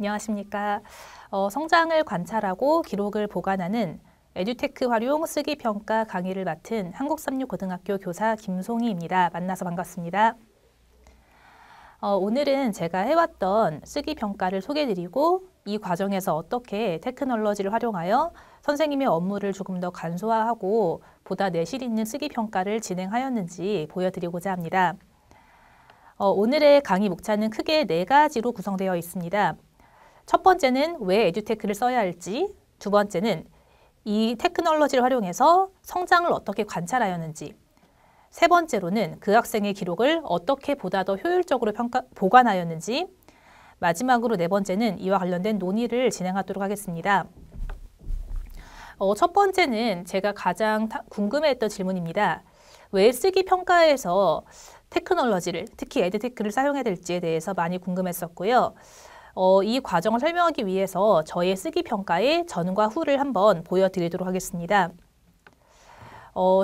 안녕하십니까. 성장을 관찰하고 기록을 보관하는 에듀테크 활용 쓰기평가 강의를 맡은 한국삼육고등학교 교사 김송희입니다. 만나서 반갑습니다. 오늘은 제가 해왔던 쓰기평가를 소개해드리고 이 과정에서 어떻게 테크놀로지를 활용하여 선생님의 업무를 조금 더 간소화하고 보다 내실 있는 쓰기평가를 진행하였는지 보여드리고자 합니다. 오늘의 강의 목차는 크게 4가지로 구성되어 있습니다. 첫 번째는 왜 에듀테크를 써야 할지, 두 번째는 이 테크놀로지를 활용해서 성장을 어떻게 관찰하였는지, 세 번째로는 그 학생의 기록을 어떻게 보다 더 효율적으로 보관하였는지, 마지막으로 네 번째는 이와 관련된 논의를 진행하도록 하겠습니다. 첫 번째는 제가 가장 궁금해했던 질문입니다. 왜 쓰기평가에서 테크놀로지를, 특히 에듀테크를 사용해야 될지에 대해서 많이 궁금했었고요. 이 과정을 설명하기 위해서 저의 쓰기평가의 전과 후를 한번 보여드리도록 하겠습니다.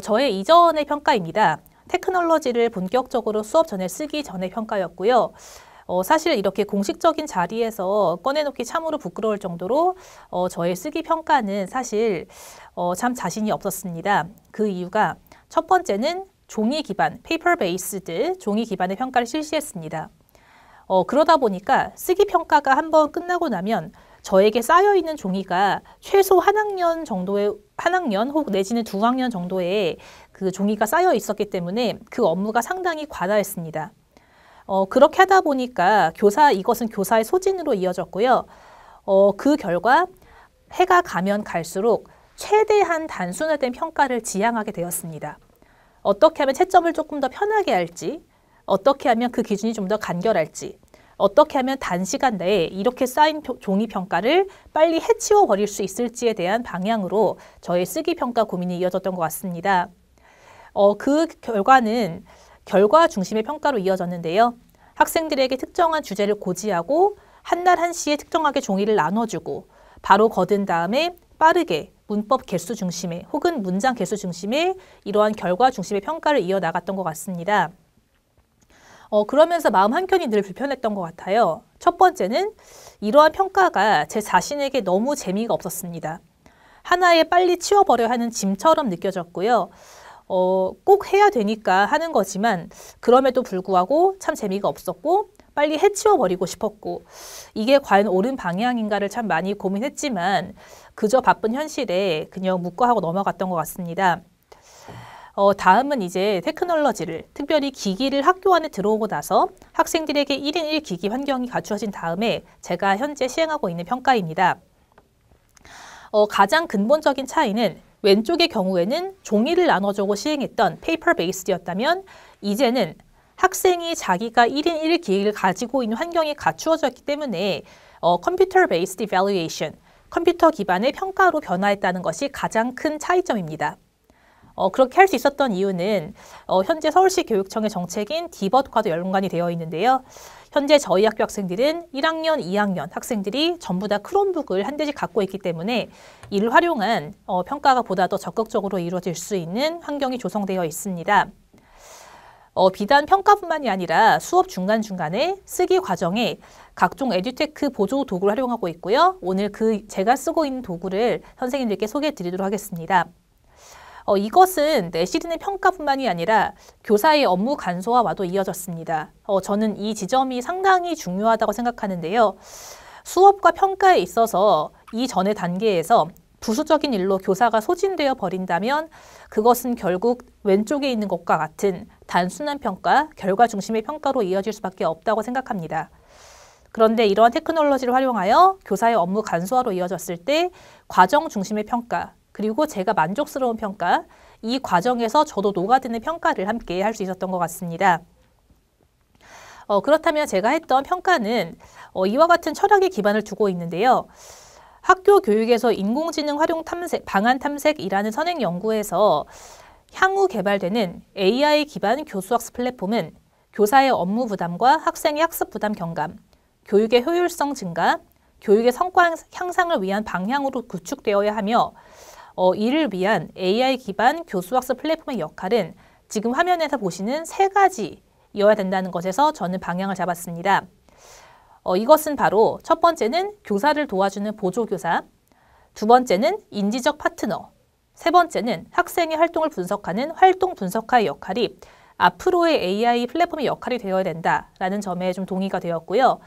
저의 이전의 평가입니다. 테크놀로지를 본격적으로 수업 전에 쓰기 전의 평가였고요. 사실 이렇게 공식적인 자리에서 꺼내놓기 참으로 부끄러울 정도로 저의 쓰기평가는 사실 참 자신이 없었습니다. 그 이유가 첫 번째는 종이 기반, 페이퍼 베이스드 종이 기반의 평가를 실시했습니다. 그러다 보니까 쓰기평가가 한번 끝나고 나면 저에게 쌓여있는 종이가 최소 한 학년 혹 내지는 2학년 정도의 그 종이가 쌓여 있었기 때문에 그 업무가 상당히 과다했습니다. 그렇게 하다 보니까 이것은 교사의 소진으로 이어졌고요. 그 결과 해가 가면 갈수록 최대한 단순화된 평가를 지향하게 되었습니다. 어떻게 하면 채점을 조금 더 편하게 할지, 어떻게 하면 그 기준이 좀 더 간결할지, 어떻게 하면 단시간 내에 이렇게 쌓인 종이 평가를 빨리 해치워 버릴 수 있을지에 대한 방향으로 저의 쓰기평가 고민이 이어졌던 것 같습니다. 그 결과는 결과 중심의 평가로 이어졌는데요. 학생들에게 특정한 주제를 고지하고 한날 한시에 특정하게 종이를 나눠주고 바로 거둔 다음에 빠르게 문법 개수 중심의 혹은 문장 개수 중심의 이러한 결과 중심의 평가를 이어나갔던 것 같습니다. 그러면서 마음 한켠이 늘 불편했던 것 같아요. 첫 번째는 이러한 평가가 제 자신에게 너무 재미가 없었습니다. 하나에 빨리 치워버려야 하는 짐처럼 느껴졌고요. 꼭 해야 되니까 하는 거지만 그럼에도 불구하고 참 재미가 없었고 빨리 해치워버리고 싶었고 이게 과연 옳은 방향인가를 참 많이 고민했지만 그저 바쁜 현실에 그냥 묵과하고 넘어갔던 것 같습니다. 다음은 이제 테크놀로지를, 특별히 기기를 학교 안에 들어오고 나서 학생들에게 1인 1기기 환경이 갖추어진 다음에 제가 현재 시행하고 있는 평가입니다. 가장 근본적인 차이는 왼쪽의 경우에는 종이를 나눠주고 시행했던 페이퍼 베이스였다면 이제는 학생이 자기가 1인 1기기를 가지고 있는 환경이 갖추어졌기 때문에 컴퓨터 베이스드 이밸루에이션, 컴퓨터 기반의 평가로 변화했다는 것이 가장 큰 차이점입니다. 그렇게 할 수 있었던 이유는 현재 서울시 교육청의 정책인 디벗과도 연관이 되어 있는데요. 현재 저희 학교 학생들은 1학년, 2학년 학생들이 전부 다 크롬북을 한 대씩 갖고 있기 때문에 이를 활용한 평가가 보다 더 적극적으로 이루어질 수 있는 환경이 조성되어 있습니다. 비단 평가뿐만이 아니라 수업 중간중간에 쓰기 과정에 각종 에듀테크 보조 도구를 활용하고 있고요. 오늘 제가 쓰고 있는 도구를 선생님들께 소개해 드리도록 하겠습니다. 이것은 내실 있는 평가뿐만이 아니라 교사의 업무 간소화와도 이어졌습니다. 저는 이 지점이 상당히 중요하다고 생각하는데요. 수업과 평가에 있어서 이전의 단계에서 부수적인 일로 교사가 소진되어 버린다면 그것은 결국 왼쪽에 있는 것과 같은 단순한 평가, 결과 중심의 평가로 이어질 수밖에 없다고 생각합니다. 그런데 이러한 테크놀로지를 활용하여 교사의 업무 간소화로 이어졌을 때 과정 중심의 평가, 그리고 제가 만족스러운 평가, 이 과정에서 저도 녹아드는 평가를 함께 할 수 있었던 것 같습니다. 그렇다면 제가 했던 평가는 이와 같은 철학의 기반을 두고 있는데요. 학교 교육에서 인공지능 활용 탐색, 방안 탐색이라는 선행 연구에서 향후 개발되는 AI 기반 교수학습 플랫폼은 교사의 업무 부담과 학생의 학습 부담 경감, 교육의 효율성 증가, 교육의 성과 향상을 위한 방향으로 구축되어야 하며 이를 위한 AI 기반 교수학습 플랫폼의 역할은 지금 화면에서 보시는 3가지여야 된다는 것에서 저는 방향을 잡았습니다. 이것은 바로 첫 번째는 교사를 도와주는 보조교사, 두 번째는 인지적 파트너, 세 번째는 학생의 활동을 분석하는 활동 분석가의 역할이 앞으로의 AI 플랫폼의 역할이 되어야 된다라는 점에 좀 동의가 되었고요.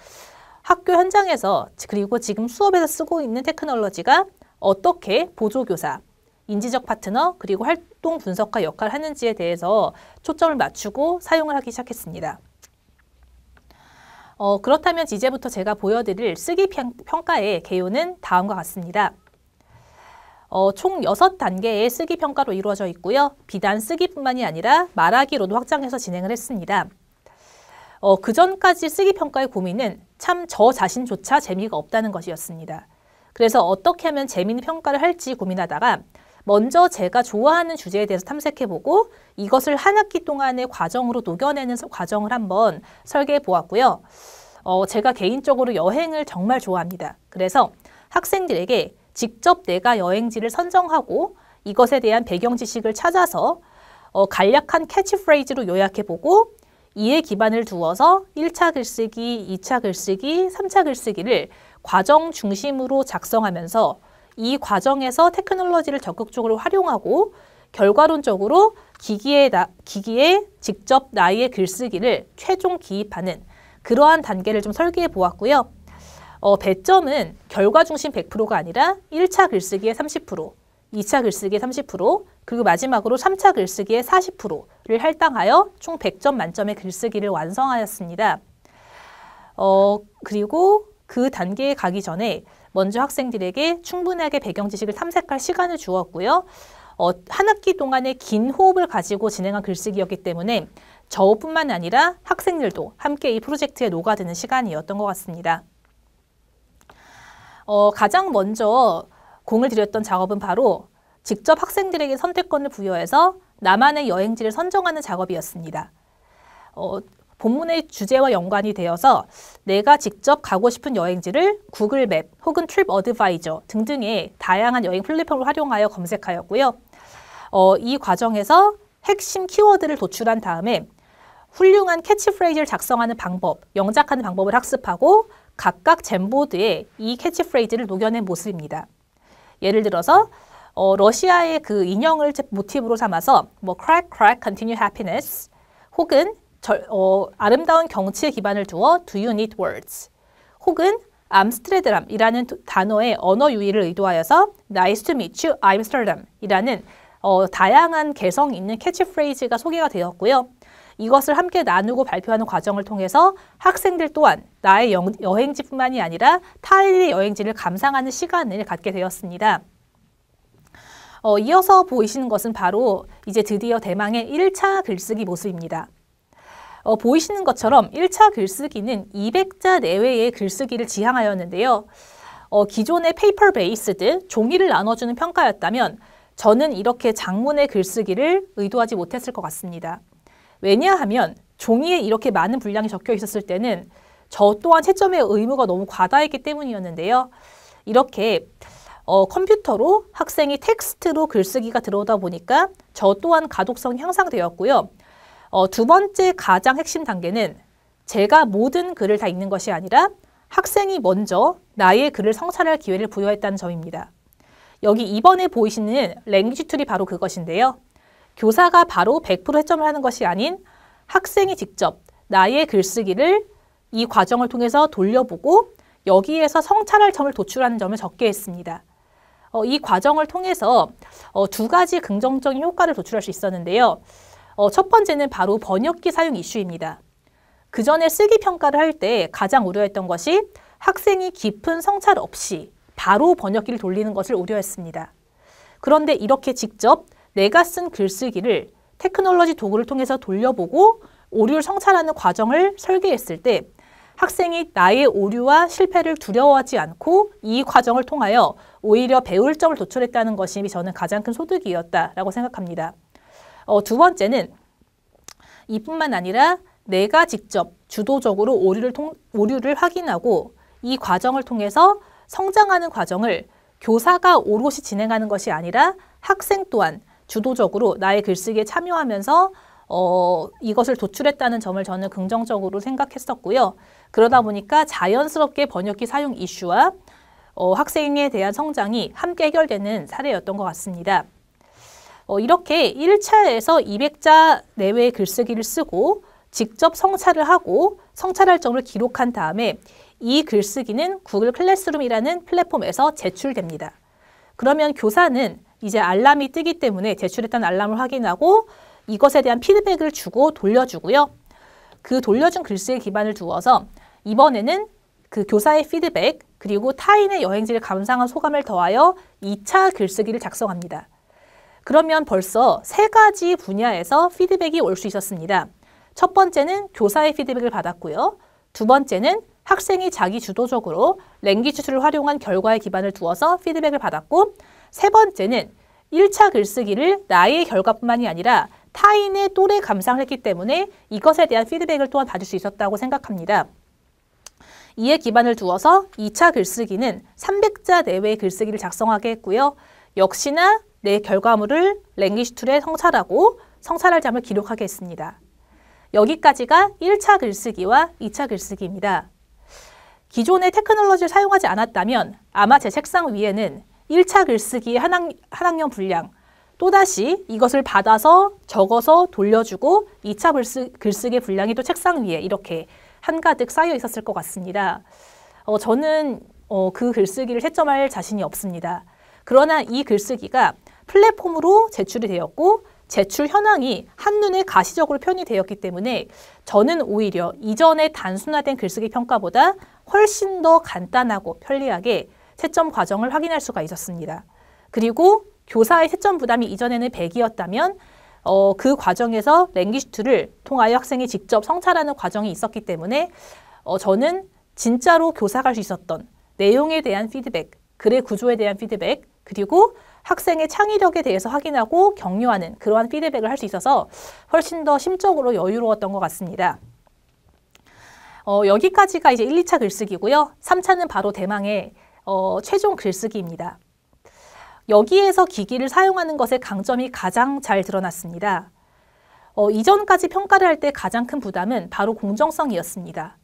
학교 현장에서 그리고 지금 수업에서 쓰고 있는 테크놀로지가 어떻게 보조교사, 인지적 파트너, 그리고 활동 분석가 역할을 하는지에 대해서 초점을 맞추고 사용을 하기 시작했습니다. 그렇다면 이제부터 제가 보여드릴 쓰기 평가의 개요는 다음과 같습니다. 총 6단계의 쓰기 평가로 이루어져 있고요. 비단 쓰기뿐만이 아니라 말하기로도 확장해서 진행을 했습니다. 그전까지 쓰기 평가의 고민은 참 저 자신조차 재미가 없다는 것이었습니다. 그래서 어떻게 하면 재미있는 평가를 할지 고민하다가 먼저 제가 좋아하는 주제에 대해서 탐색해보고 이것을 한 학기 동안의 과정으로 녹여내는 과정을 한번 설계해 보았고요. 제가 개인적으로 여행을 정말 좋아합니다. 그래서 학생들에게 직접 내가 여행지를 선정하고 이것에 대한 배경 지식을 찾아서 간략한 캐치프레이즈로 요약해보고 이에 기반을 두어서 1차 글쓰기, 2차 글쓰기, 3차 글쓰기를 과정 중심으로 작성하면서 이 과정에서 테크놀로지를 적극적으로 활용하고 결과론적으로 기기에 직접 나의 글쓰기를 최종 기입하는 그러한 단계를 좀 설계해 보았고요. 배점은 결과 중심 100%가 아니라 1차 글쓰기의 30%, 2차 글쓰기의 30%, 그리고 마지막으로 3차 글쓰기의 40%를 할당하여 총 100점 만점의 글쓰기를 완성하였습니다. 그리고 그 단계에 가기 전에 먼저 학생들에게 충분하게 배경 지식을 탐색할 시간을 주었고요. 한 학기 동안의 긴 호흡을 가지고 진행한 글쓰기였기 때문에 저뿐만 아니라 학생들도 함께 이 프로젝트에 녹아드는 시간이었던 것 같습니다. 가장 먼저 공을 들였던 작업은 바로 직접 학생들에게 선택권을 부여해서 나만의 여행지를 선정하는 작업이었습니다. 본문의 주제와 연관이 되어서 내가 직접 가고 싶은 여행지를 구글 맵 혹은 트립 어드바이저 등등의 다양한 여행 플랫폼을 활용하여 검색하였고요. 이 과정에서 핵심 키워드를 도출한 다음에 훌륭한 캐치프레이즈를 작성하는 방법, 영작하는 방법을 학습하고 각각 잼보드에 이 캐치프레이즈를 녹여낸 모습입니다. 예를 들어서 러시아의 그 인형을 모티브로 삼아서 crack, crack, continue happiness 혹은 아름다운 경치에 기반을 두어 do you need words 혹은 암스테르담이라는 단어의 언어 유희를 의도하여서 nice to meet you, Amsterdam이라는 다양한 개성 있는 캐치프레이즈가 소개가 되었고요. 이것을 함께 나누고 발표하는 과정을 통해서 학생들 또한 나의 여행지뿐만이 아니라 타인의 여행지를 감상하는 시간을 갖게 되었습니다. 이어서 보이시는 것은 바로 이제 드디어 대망의 1차 글쓰기 모습입니다. 보이시는 것처럼 1차 글쓰기는 200자 내외의 글쓰기를 지향하였는데요. 기존의 페이퍼 베이스드 종이를 나눠주는 평가였다면 저는 이렇게 장문의 글쓰기를 의도하지 못했을 것 같습니다. 왜냐하면 종이에 이렇게 많은 분량이 적혀 있었을 때는 저 또한 채점의 의무가 너무 과다했기 때문이었는데요. 이렇게 컴퓨터로 학생이 텍스트로 글쓰기가 들어오다 보니까 저 또한 가독성이 향상되었고요. 두 번째 가장 핵심 단계는 제가 모든 글을 다 읽는 것이 아니라 학생이 먼저 나의 글을 성찰할 기회를 부여했다는 점입니다. 여기 이번에 보이시는 랭귀지 툴이 바로 그것인데요. 교사가 바로 100% 채점을 하는 것이 아닌 학생이 직접 나의 글쓰기를 이 과정을 통해서 돌려보고 여기에서 성찰할 점을 도출하는 점을 적게 했습니다. 이 과정을 통해서 두 가지 긍정적인 효과를 도출할 수 있었는데요. 첫 번째는 바로 번역기 사용 이슈입니다. 그 전에 쓰기 평가를 할 때 가장 우려했던 것이 학생이 깊은 성찰 없이 바로 번역기를 돌리는 것을 우려했습니다. 그런데 이렇게 직접 내가 쓴 글쓰기를 테크놀로지 도구를 통해서 돌려보고 오류를 성찰하는 과정을 설계했을 때 학생이 나의 오류와 실패를 두려워하지 않고 이 과정을 통하여 오히려 배울 점을 도출했다는 것이 저는 가장 큰 소득이었다라고 생각합니다. 두 번째는 이뿐만 아니라 내가 직접 주도적으로 오류를 확인하고 이 과정을 통해서 성장하는 과정을 교사가 오롯이 진행하는 것이 아니라 학생 또한 주도적으로 나의 글쓰기에 참여하면서 이것을 도출했다는 점을 저는 긍정적으로 생각했었고요. 그러다 보니까 자연스럽게 번역기 사용 이슈와 학생에 대한 성장이 함께 해결되는 사례였던 것 같습니다. 이렇게 1차에서 200자 내외의 글쓰기를 쓰고 직접 성찰을 하고 성찰할 점을 기록한 다음에 이 글쓰기는 구글 클래스룸이라는 플랫폼에서 제출됩니다. 그러면 교사는 이제 알람이 뜨기 때문에 제출했다는 알람을 확인하고 이것에 대한 피드백을 주고 돌려주고요. 그 돌려준 글쓰기에 기반을 두어서 이번에는 그 교사의 피드백 그리고 타인의 여행지를 감상한 소감을 더하여 2차 글쓰기를 작성합니다. 그러면 벌써 3가지 분야에서 피드백이 올 수 있었습니다. 첫 번째는 교사의 피드백을 받았고요. 두 번째는 학생이 자기 주도적으로 랭귀지 툴을 활용한 결과에 기반을 두어서 피드백을 받았고 세 번째는 1차 글쓰기를 나의 결과뿐만이 아니라 타인의 또래 감상을 했기 때문에 이것에 대한 피드백을 또한 받을 수 있었다고 생각합니다. 이에 기반을 두어서 2차 글쓰기는 300자 내외의 글쓰기를 작성하게 했고요. 역시나 내 결과물을 랭귀지 툴에 성찰하고 성찰할 점을 기록하게 했습니다. 여기까지가 1차 글쓰기와 2차 글쓰기입니다. 기존의 테크놀로지를 사용하지 않았다면 아마 제 책상 위에는 1차 글쓰기의 한 학년 분량, 또다시 이것을 받아서 적어서 돌려주고 2차 글쓰기의 분량이 또 책상 위에 이렇게 한가득 쌓여 있었을 것 같습니다. 저는 그 글쓰기를 채점할 자신이 없습니다. 그러나 이 글쓰기가 플랫폼으로 제출이 되었고 제출 현황이 한눈에 가시적으로 표현이 되었기 때문에 저는 오히려 이전의 단순화된 글쓰기 평가보다 훨씬 더 간단하고 편리하게 채점 과정을 확인할 수가 있었습니다. 그리고 교사의 채점 부담이 이전에는 100이었다면 그 과정에서 랭귀지 툴을 통하여 학생이 직접 성찰하는 과정이 있었기 때문에 저는 진짜로 교사가 할 수 있었던 내용에 대한 피드백, 글의 구조에 대한 피드백, 그리고 학생의 창의력에 대해서 확인하고 격려하는 그러한 피드백을 할 수 있어서 훨씬 더 심적으로 여유로웠던 것 같습니다. 여기까지가 이제 1, 2차 글쓰기고요. 3차는 바로 대망의 최종 글쓰기입니다. 여기에서 기기를 사용하는 것의 강점이 가장 잘 드러났습니다. 이전까지 평가를 할 때 가장 큰 부담은 바로 공정성이었습니다.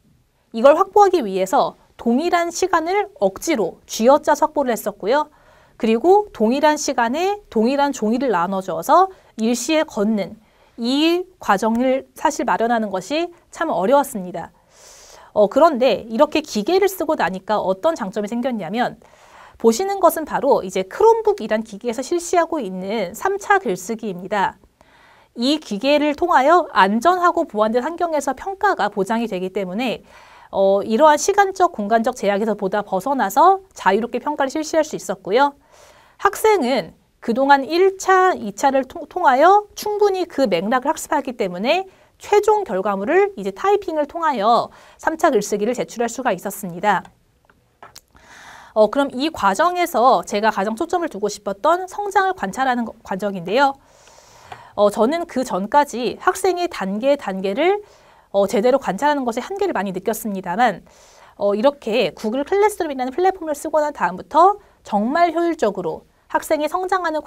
이걸 확보하기 위해서 동일한 시간을 억지로 쥐어짜서 확보를 했었고요. 그리고 동일한 시간에 동일한 종이를 나눠줘서 일시에 걷는 이 과정을 사실 마련하는 것이 참 어려웠습니다. 그런데 이렇게 기계를 쓰고 나니까 어떤 장점이 생겼냐면 보시는 것은 바로 이제 크롬북이란 기기에서 실시하고 있는 3차 글쓰기입니다. 이 기계를 통하여 안전하고 보안된 환경에서 평가가 보장이 되기 때문에 이러한 시간적, 공간적 제약에서 보다 벗어나서 자유롭게 평가를 실시할 수 있었고요. 학생은 그동안 1차, 2차를 통하여 충분히 그 맥락을 학습하기 때문에 최종 결과물을 이제 타이핑을 통하여 3차 글쓰기를 제출할 수가 있었습니다. 그럼 이 과정에서 제가 가장 초점을 두고 싶었던 성장을 관찰하는 과정인데요. 저는 그 전까지 학생의 단계를 제대로 관찰하는 것에 한계를 많이 느꼈습니다만 이렇게 구글 클래스룸이라는 플랫폼을 쓰고 난 다음부터 정말 효율적으로 학생이 성장하는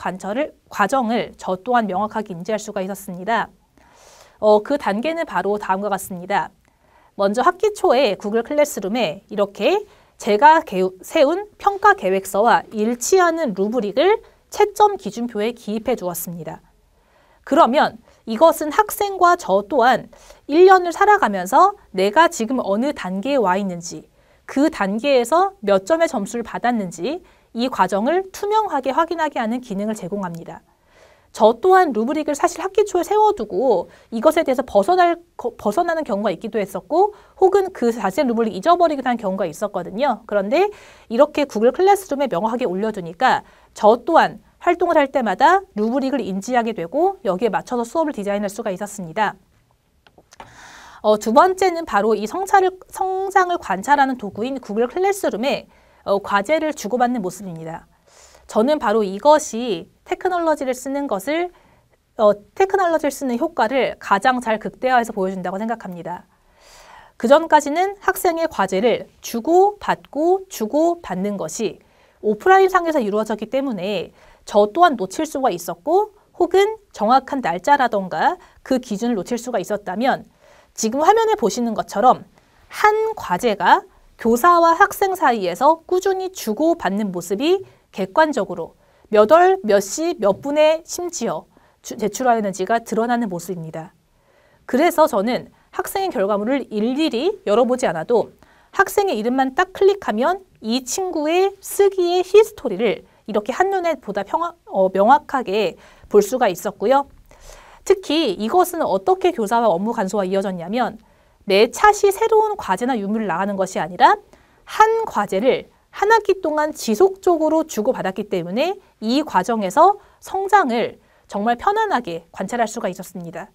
과정을 저 또한 명확하게 인지할 수가 있었습니다. 그 단계는 바로 다음과 같습니다. 먼저 학기 초에 구글 클래스룸에 이렇게 제가 세운 평가 계획서와 일치하는 루브릭을 채점 기준표에 기입해 두었습니다. 그러면 이것은 학생과 저 또한 1년을 살아가면서 내가 지금 어느 단계에 와 있는지, 그 단계에서 몇 점의 점수를 받았는지 이 과정을 투명하게 확인하게 하는 기능을 제공합니다. 저 또한 루브릭을 사실 학기 초에 세워두고 이것에 대해서 벗어나는 경우가 있기도 했었고 혹은 그 자세한 루브릭을 잊어버리기도 한 경우가 있었거든요. 그런데 이렇게 구글 클래스룸에 명확하게 올려두니까 저 또한 활동을 할 때마다 루브릭을 인지하게 되고 여기에 맞춰서 수업을 디자인할 수가 있었습니다. 두 번째는 바로 이 성장을 관찰하는 도구인 구글 클래스룸에 과제를 주고받는 모습입니다. 저는 바로 이것이 테크놀로지를 쓰는 효과를 가장 잘 극대화해서 보여준다고 생각합니다. 그전까지는 학생의 과제를 주고받고 주고받는 것이 오프라인 상에서 이루어졌기 때문에 저 또한 놓칠 수가 있었고 혹은 정확한 날짜라던가 그 기준을 놓칠 수가 있었다면 지금 화면에 보시는 것처럼 한 과제가 교사와 학생 사이에서 꾸준히 주고받는 모습이 객관적으로 몇 월, 몇 시, 몇 분에 심지어 제출하였는지가 드러나는 모습입니다. 그래서 저는 학생의 결과물을 일일이 열어보지 않아도 학생의 이름만 딱 클릭하면 이 친구의 쓰기의 히스토리를 이렇게 한눈에 보다 명확하게 볼 수가 있었고요. 특히 이것은 어떻게 교사와 업무 간소와 이어졌냐면 매 차시 새로운 과제나 유무를 나가는 것이 아니라 한 과제를 한 학기 동안 지속적으로 주고받았기 때문에 이 과정에서 성장을 정말 편안하게 관찰할 수가 있었습니다.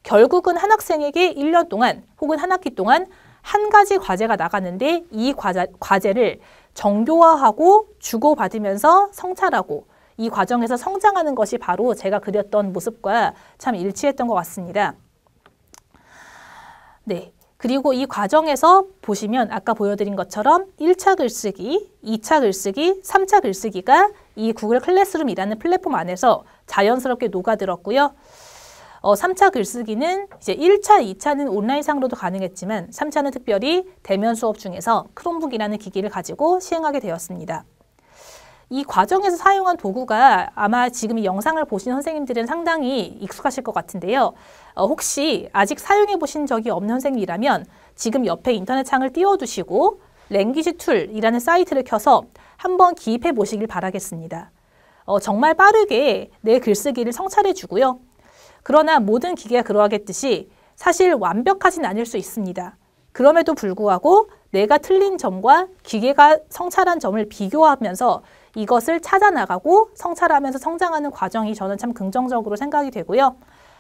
결국은 한 학생에게 1년 동안 혹은 한 학기 동안 한 가지 과제가 나가는데 이 과제를 정교화하고 주고받으면서 성찰하고 이 과정에서 성장하는 것이 바로 제가 그렸던 모습과 참 일치했던 것 같습니다. 네. 그리고 이 과정에서 보시면 아까 보여드린 것처럼 1차 글쓰기, 2차 글쓰기, 3차 글쓰기가 이 구글 클래스룸이라는 플랫폼 안에서 자연스럽게 녹아들었고요. 3차 글쓰기는 이제 1차, 2차는 온라인상으로도 가능했지만 3차는 특별히 대면 수업 중에서 크롬북이라는 기기를 가지고 시행하게 되었습니다. 이 과정에서 사용한 도구가 아마 지금 이 영상을 보신 선생님들은 상당히 익숙하실 것 같은데요. 혹시 아직 사용해 보신 적이 없는 선생님이라면 지금 옆에 인터넷 창을 띄워두시고 랭귀지 툴이라는 사이트를 켜서 한번 기입해 보시길 바라겠습니다. 정말 빠르게 내 글쓰기를 성찰해 주고요. 그러나 모든 기계가 그러하겠듯이 사실 완벽하진 않을 수 있습니다. 그럼에도 불구하고 내가 틀린 점과 기계가 성찰한 점을 비교하면서 이것을 찾아나가고 성찰하면서 성장하는 과정이 저는 참 긍정적으로 생각이 되고요.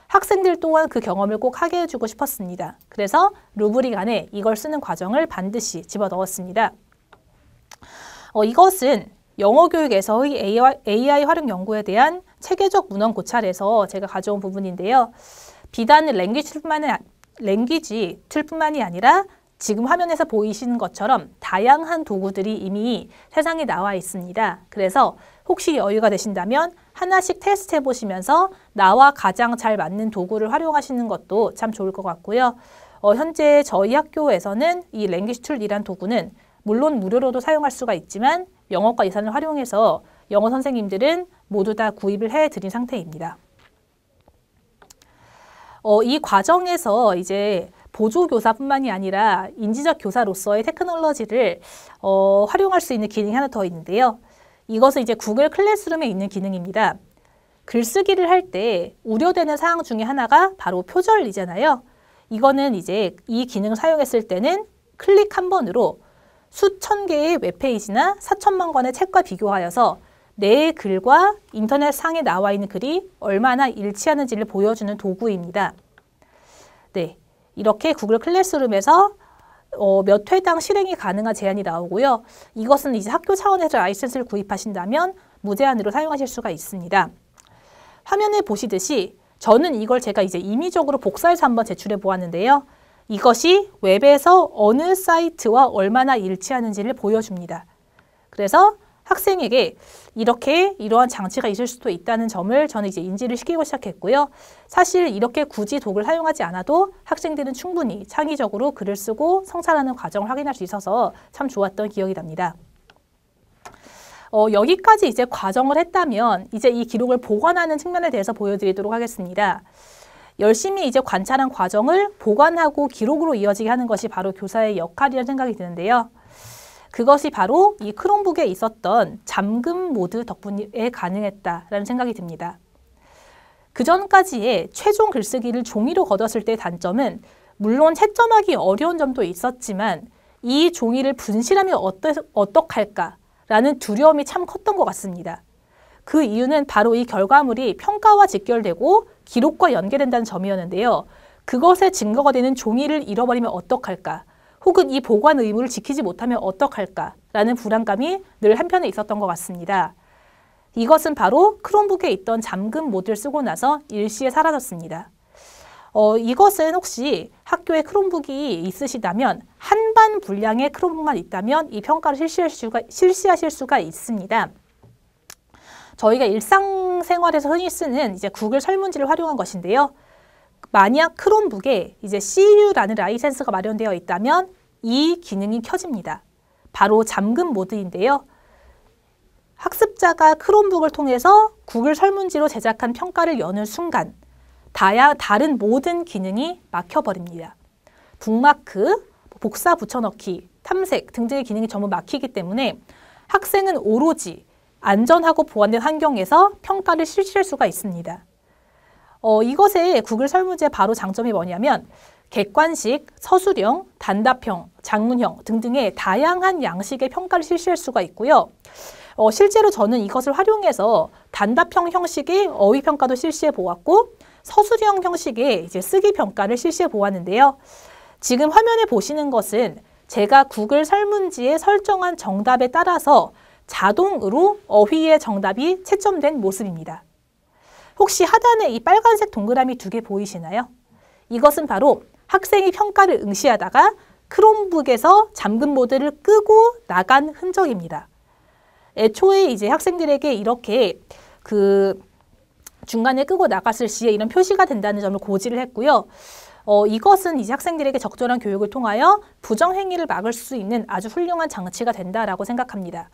학생들 또한 그 경험을 꼭 하게 해주고 싶었습니다. 그래서 루브릭 안에 이걸 쓰는 과정을 반드시 집어넣었습니다. 이것은 영어 교육에서의 AI 활용 연구에 대한 체계적 문헌 고찰에서 제가 가져온 부분인데요. 비단 랭귀지 툴뿐만이 아니라 지금 화면에서 보이시는 것처럼 다양한 도구들이 이미 세상에 나와 있습니다. 그래서 혹시 여유가 되신다면 하나씩 테스트해 보시면서 나와 가장 잘 맞는 도구를 활용하시는 것도 참 좋을 것 같고요. 현재 저희 학교에서는 이 랭귀지 툴이란 도구는 물론 무료로도 사용할 수가 있지만 영어과 예산을 활용해서 영어 선생님들은 모두 다 구입을 해드린 상태입니다. 이 과정에서 이제 보조교사뿐만이 아니라 인지적 교사로서의 테크놀로지를 활용할 수 있는 기능이 하나 더 있는데요. 이것은 이제 구글 클래스룸에 있는 기능입니다. 글쓰기를 할 때 우려되는 사항 중에 하나가 바로 표절이잖아요. 이거는 이제 이 기능을 사용했을 때는 클릭 한 번으로 수천 개의 웹페이지나 4천만 권의 책과 비교하여서 내 글과 인터넷 상에 나와 있는 글이 얼마나 일치하는지를 보여주는 도구입니다. 네, 이렇게 구글 클래스룸에서 몇 회당 실행이 가능한 제한이 나오고요. 이것은 이제 학교 차원에서 라이센스를 구입하신다면 무제한으로 사용하실 수가 있습니다. 화면에 보시듯이 저는 이걸 제가 이제 임의적으로 복사해서 한번 제출해 보았는데요. 이것이 웹에서 어느 사이트와 얼마나 일치하는지를 보여줍니다. 그래서 학생에게 이러한 장치가 있을 수도 있다는 점을 저는 이제 인지를 시키고 시작했고요. 사실 이렇게 굳이 도구를 사용하지 않아도 학생들은 충분히 창의적으로 글을 쓰고 성찰하는 과정을 확인할 수 있어서 참 좋았던 기억이 납니다. 여기까지 이제 과정을 했다면 이제 이 기록을 보관하는 측면에 대해서 보여드리도록 하겠습니다. 열심히 이제 관찰한 과정을 보관하고 기록으로 이어지게 하는 것이 바로 교사의 역할이라는 생각이 드는데요. 그것이 바로 이 크롬북에 있었던 잠금 모드 덕분에 가능했다라는 생각이 듭니다. 그전까지의 최종 글쓰기를 종이로 거뒀을 때의 단점은 물론 채점하기 어려운 점도 있었지만 이 종이를 분실하면 어떡할까라는 두려움이 참 컸던 것 같습니다. 그 이유는 바로 이 결과물이 평가와 직결되고 기록과 연계된다는 점이었는데요. 그것의 증거가 되는 종이를 잃어버리면 어떡할까? 혹은 이 보관 의무를 지키지 못하면 어떡할까라는 불안감이 늘 한편에 있었던 것 같습니다. 이것은 바로 크롬북에 있던 잠금 모드를 쓰고 나서 일시에 사라졌습니다. 이것은 혹시 학교에 크롬북이 있으시다면 한반 분량의 크롬북만 있다면 이 평가를 실시하실 수가 있습니다. 저희가 일상생활에서 흔히 쓰는 이제 구글 설문지를 활용한 것인데요. 만약 크롬북에 이제 CU라는 라이센스가 마련되어 있다면 이 기능이 켜집니다. 바로 잠금 모드인데요. 학습자가 크롬북을 통해서 구글 설문지로 제작한 평가를 여는 순간 다른 모든 기능이 막혀버립니다. 북마크, 복사 붙여넣기, 탐색 등등의 기능이 전부 막히기 때문에 학생은 오로지 안전하고 보안된 환경에서 평가를 실시할 수가 있습니다. 이것의 구글 설문지의 바로 장점이 뭐냐면 객관식, 서술형, 단답형, 장문형 등등의 다양한 양식의 평가를 실시할 수가 있고요. 실제로 저는 이것을 활용해서 단답형 형식의 어휘 평가도 실시해 보았고 서술형 형식의 이제 쓰기 평가를 실시해 보았는데요. 지금 화면에 보시는 것은 제가 구글 설문지에 설정한 정답에 따라서 자동으로 어휘의 정답이 채점된 모습입니다. 혹시 하단에 이 빨간색 동그라미 2개 보이시나요? 이것은 바로 학생이 평가를 응시하다가 크롬북에서 잠금 모드를 끄고 나간 흔적입니다. 애초에 이제 학생들에게 이렇게 중간에 끄고 나갔을 시에 이런 표시가 된다는 점을 고지를 했고요. 이것은 이제 학생들에게 적절한 교육을 통하여 부정행위를 막을 수 있는 아주 훌륭한 장치가 된다라고 생각합니다.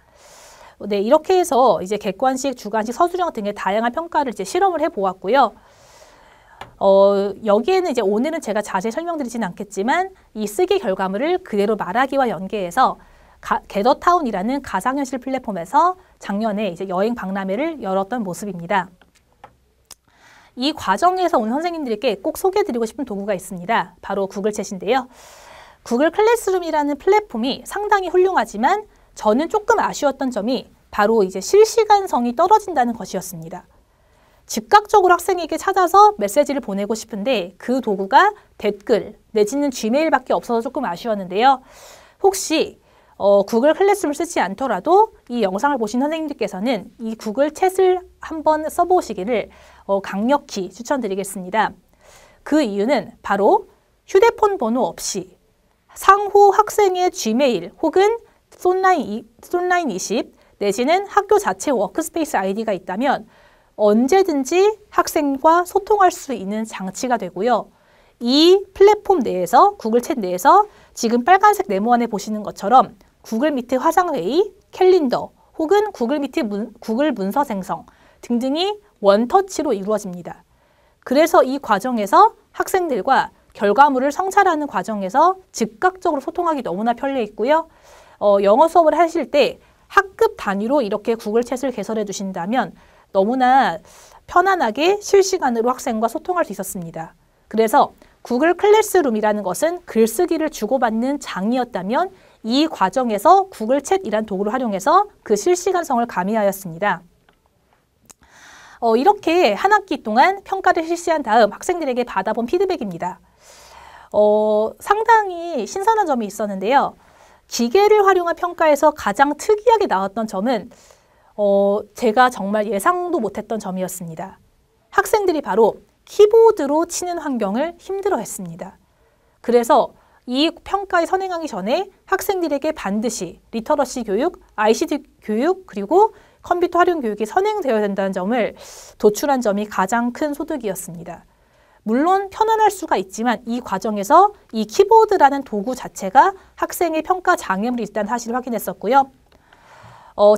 네, 이렇게 해서 이제 객관식, 주관식, 서술형 등의 다양한 평가를 이제 실험을 해 보았고요. 여기에는 이제 오늘은 제가 자세히 설명드리진 않겠지만 이 쓰기 결과물을 그대로 말하기와 연계해서 게더타운이라는 가상현실 플랫폼에서 작년에 이제 여행 박람회를 열었던 모습입니다. 이 과정에서 온 선생님들에게 꼭 소개해드리고 싶은 도구가 있습니다. 바로 구글챗인데요. 구글 클래스룸이라는 플랫폼이 상당히 훌륭하지만 저는 조금 아쉬웠던 점이 바로 이제 실시간성이 떨어진다는 것이었습니다. 즉각적으로 학생에게 찾아서 메시지를 보내고 싶은데 그 도구가 댓글 내지는 지메일밖에 없어서 조금 아쉬웠는데요. 혹시 구글 클래스룸을 쓰지 않더라도 이 영상을 보신 선생님들께서는 이 구글 챗을 한번 써보시기를 강력히 추천드리겠습니다. 그 이유는 바로 휴대폰 번호 없이 상호 학생의 지메일 혹은 쏜라인 20 내지는 학교 자체 워크스페이스 아이디가 있다면 언제든지 학생과 소통할 수 있는 장치가 되고요. 이 플랫폼 내에서 구글 챗 내에서 지금 빨간색 네모안에 보시는 것처럼 구글 미트 화상회의, 캘린더 혹은 구글 문서 생성 등등이 원터치로 이루어집니다. 그래서 이 과정에서 학생들과 결과물을 성찰하는 과정에서 즉각적으로 소통하기 너무나 편리해 있고요. 영어 수업을 하실 때 학급 단위로 이렇게 구글 챗을 개설해 두신다면 너무나 편안하게 실시간으로 학생과 소통할 수 있었습니다. 그래서 구글 클래스룸이라는 것은 글쓰기를 주고받는 장이었다면 이 과정에서 구글 챗이란 도구를 활용해서 그 실시간성을 가미하였습니다. 이렇게 한 학기 동안 평가를 실시한 다음 학생들에게 받아본 피드백입니다. 상당히 신선한 점이 있었는데요. 기계를 활용한 평가에서 가장 특이하게 나왔던 점은 제가 정말 예상도 못했던 점이었습니다. 학생들이 바로 키보드로 치는 환경을 힘들어했습니다. 그래서 이 평가에 선행하기 전에 학생들에게 반드시 리터러시 교육, ICT 교육, 그리고 컴퓨터 활용 교육이 선행되어야 된다는 점을 도출한 점이 가장 큰 소득이었습니다. 물론 편안할 수가 있지만 이 과정에서 이 키보드라는 도구 자체가 학생의 평가 장애물이 있다는 사실을 확인했었고요.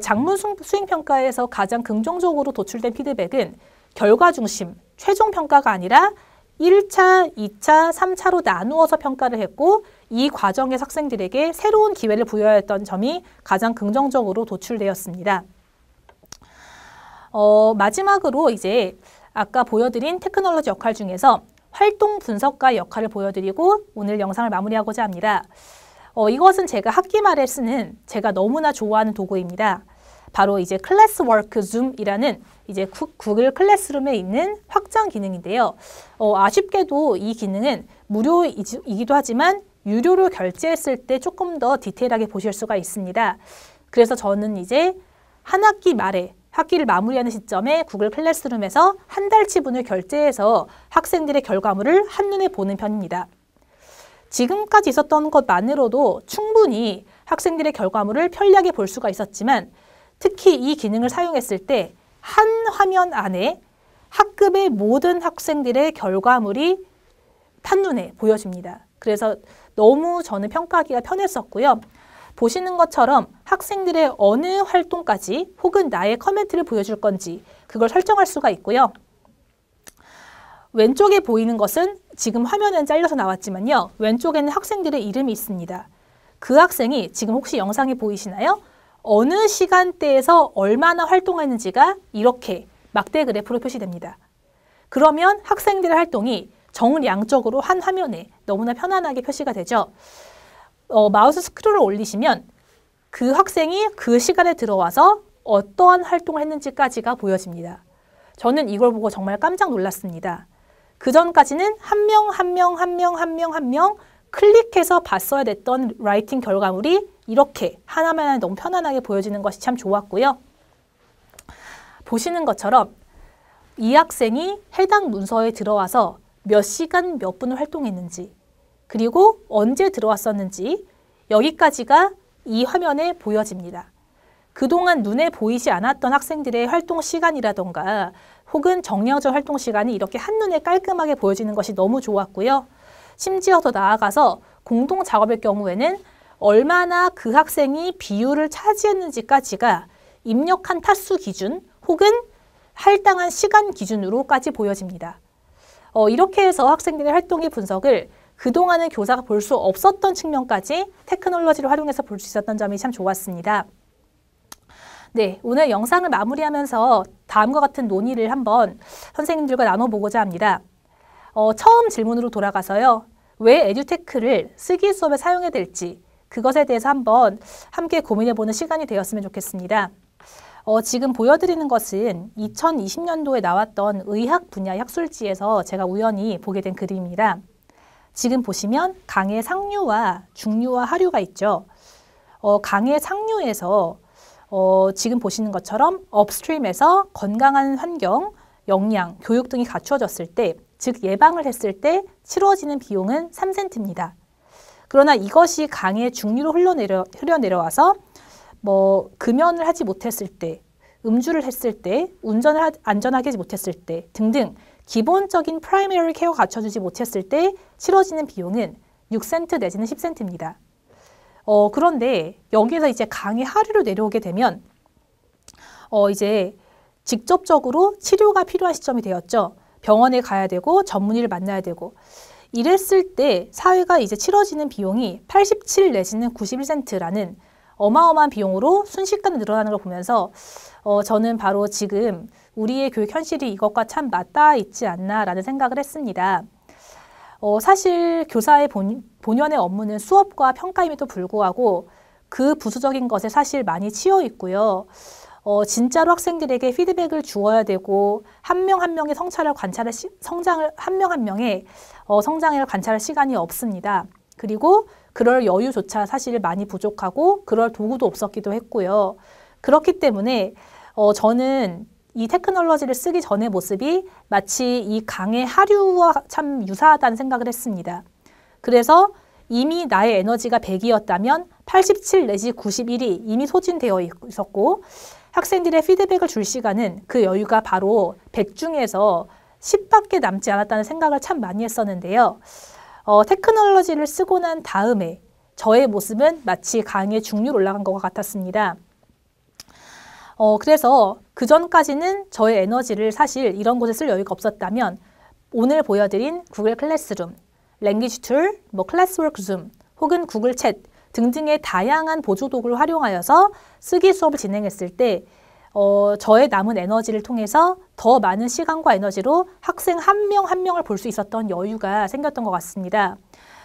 작문 수행평가에서 가장 긍정적으로 도출된 피드백은 결과 중심, 최종 평가가 아니라 1차, 2차, 3차로 나누어서 평가를 했고 이 과정에서 학생들에게 새로운 기회를 부여했던 점이 가장 긍정적으로 도출되었습니다. 마지막으로 이제 아까 보여드린 테크놀로지 역할 중에서 활동 분석가의 역할을 보여드리고 오늘 영상을 마무리하고자 합니다. 이것은 제가 학기 말에 쓰는 제가 너무나 좋아하는 도구입니다. 바로 이제 클래스워크 줌이라는 이제 구글 클래스룸에 있는 확장 기능인데요. 아쉽게도 이 기능은 무료이기도 하지만 유료로 결제했을 때 조금 더 디테일하게 보실 수가 있습니다. 그래서 저는 이제 한 학기 말에 학기를 마무리하는 시점에 구글 클래스룸에서 한 달 지분을 결제해서 학생들의 결과물을 한눈에 보는 편입니다. 지금까지 있었던 것만으로도 충분히 학생들의 결과물을 편리하게 볼 수가 있었지만 특히 이 기능을 사용했을 때 한 화면 안에 학급의 모든 학생들의 결과물이 한눈에 보여집니다. 그래서 너무 저는 평가하기가 편했었고요. 보시는 것처럼 학생들의 어느 활동까지 혹은 나의 커멘트를 보여줄 건지 그걸 설정할 수가 있고요. 왼쪽에 보이는 것은 지금 화면은 잘려서 나왔지만요. 왼쪽에는 학생들의 이름이 있습니다. 그 학생이 지금 혹시 영상이 보이시나요? 어느 시간대에서 얼마나 활동했는지가 이렇게 막대 그래프로 표시됩니다. 그러면 학생들의 활동이 정량적으로 한 화면에 너무나 편안하게 표시가 되죠. 마우스 스크롤을 올리시면 그 학생이 그 시간에 들어와서 어떠한 활동을 했는지까지가 보여집니다. 저는 이걸 보고 정말 깜짝 놀랐습니다. 그전까지는 한 명 클릭해서 봤어야 됐던 라이팅 결과물이 이렇게 하나만 너무 편안하게 보여지는 것이 참 좋았고요. 보시는 것처럼 이 학생이 해당 문서에 들어와서 몇 시간 몇 분을 활동했는지 그리고 언제 들어왔었는지 여기까지가 이 화면에 보여집니다. 그동안 눈에 보이지 않았던 학생들의 활동 시간이라던가 혹은 정량적 활동 시간이 이렇게 한눈에 깔끔하게 보여지는 것이 너무 좋았고요. 심지어 더 나아가서 공동 작업의 경우에는 얼마나 그 학생이 비율을 차지했는지까지가 입력한 타수 기준 혹은 할당한 시간 기준으로까지 보여집니다. 이렇게 해서 학생들의 활동의 분석을 그동안은 교사가 볼 수 없었던 측면까지 테크놀로지를 활용해서 볼 수 있었던 점이 참 좋았습니다. 네, 오늘 영상을 마무리하면서 다음과 같은 논의를 한번 선생님들과 나눠보고자 합니다. 처음 질문으로 돌아가서요. 왜 에듀테크를 쓰기 수업에 사용해야 될지 그것에 대해서 한번 함께 고민해보는 시간이 되었으면 좋겠습니다. 지금 보여드리는 것은 2020년도에 나왔던 의학 분야 학술지에서 제가 우연히 보게 된 글입니다. 지금 보시면 강의 상류와 중류와 하류가 있죠. 강의 상류에서 지금 보시는 것처럼 업스트림에서 건강한 환경, 영양, 교육 등이 갖추어졌을 때, 즉 예방을 했을 때 치러지는 비용은 3센트입니다. 그러나 이것이 강의 중류로 흘러내려와서 금연을 하지 못했을 때, 음주를 했을 때, 운전을 안전하게 하지 못했을 때 등등 기본적인 프라이머리 케어가 갖춰주지 못했을 때 치러지는 비용은 6센트 내지는 10센트입니다. 그런데 여기에서 이제 강의 하류로 내려오게 되면 이제 직접적으로 치료가 필요한 시점이 되었죠. 병원에 가야 되고 전문의를 만나야 되고 이랬을 때 사회가 이제 치러지는 비용이 87 내지는 91센트라는 어마어마한 비용으로 순식간에 늘어나는 걸 보면서 저는 바로 지금 우리의 교육 현실이 이것과 참 맞닿아 있지 않나라는 생각을 했습니다. 사실 교사의 본연의 업무는 수업과 평가임에도 불구하고 그 부수적인 것에 사실 많이 치여 있고요. 진짜로 학생들에게 피드백을 주어야 되고 한 명 한 명의 성장을 관찰할 시간이 없습니다. 그리고 그럴 여유조차 사실 많이 부족하고 그럴 도구도 없었기도 했고요. 그렇기 때문에 저는 이 테크놀로지를 쓰기 전의 모습이 마치 이 강의 하류와 참 유사하다는 생각을 했습니다. 그래서 이미 나의 에너지가 100이었다면 87 내지 91이 이미 소진되어 있었고 학생들의 피드백을 줄 시간은 그 여유가 바로 100 중에서 10밖에 남지 않았다는 생각을 참 많이 했었는데요. 테크놀로지를 쓰고 난 다음에 저의 모습은 마치 강의 중류로 올라간 것과 같았습니다. 그래서 그전까지는 저의 에너지를 사실 이런 곳에 쓸 여유가 없었다면 오늘 보여드린 구글 클래스룸, 랭귀지 툴, 클래스워크 줌 혹은 구글 챗 등등의 다양한 보조 도구를 활용하여서 쓰기 수업을 진행했을 때 저의 남은 에너지를 통해서 더 많은 시간과 에너지로 학생 한 명 한 명을 볼 수 있었던 여유가 생겼던 것 같습니다.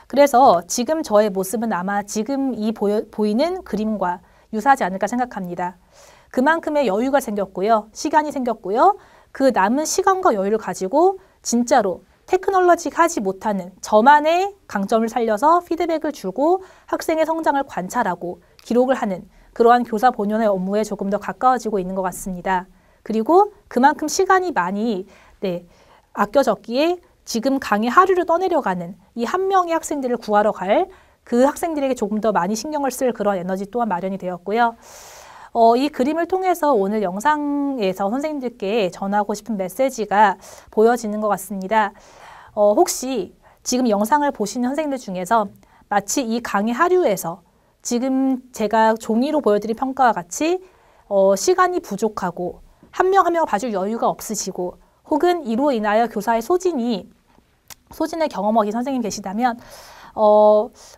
그래서 지금 저의 모습은 아마 지금 이 보이는 그림과 유사하지 않을까 생각합니다. 그만큼의 여유가 생겼고요. 시간이 생겼고요. 그 남은 시간과 여유를 가지고 진짜로 테크놀로지가 하지 못하는 저만의 강점을 살려서 피드백을 주고 학생의 성장을 관찰하고 기록을 하는 그러한 교사 본연의 업무에 조금 더 가까워지고 있는 것 같습니다. 그리고 그만큼 시간이 많이 아껴졌기에 지금 강의 하류를 떠내려가는 이 한 명의 학생들을 구하러 갈 그 학생들에게 조금 더 많이 신경을 쓸 그런 에너지 또한 마련이 되었고요. 이 그림을 통해서 오늘 영상에서 선생님들께 전하고 싶은 메시지가 보여지는 것 같습니다. 혹시 지금 영상을 보시는 선생님들 중에서 마치 이 강의 하류에서 지금 제가 종이로 보여드린 평가와 같이 시간이 부족하고 한 명 한 명 봐줄 여유가 없으시고 혹은 이로 인하여 교사의 소진을 경험하기 선생님 계시다면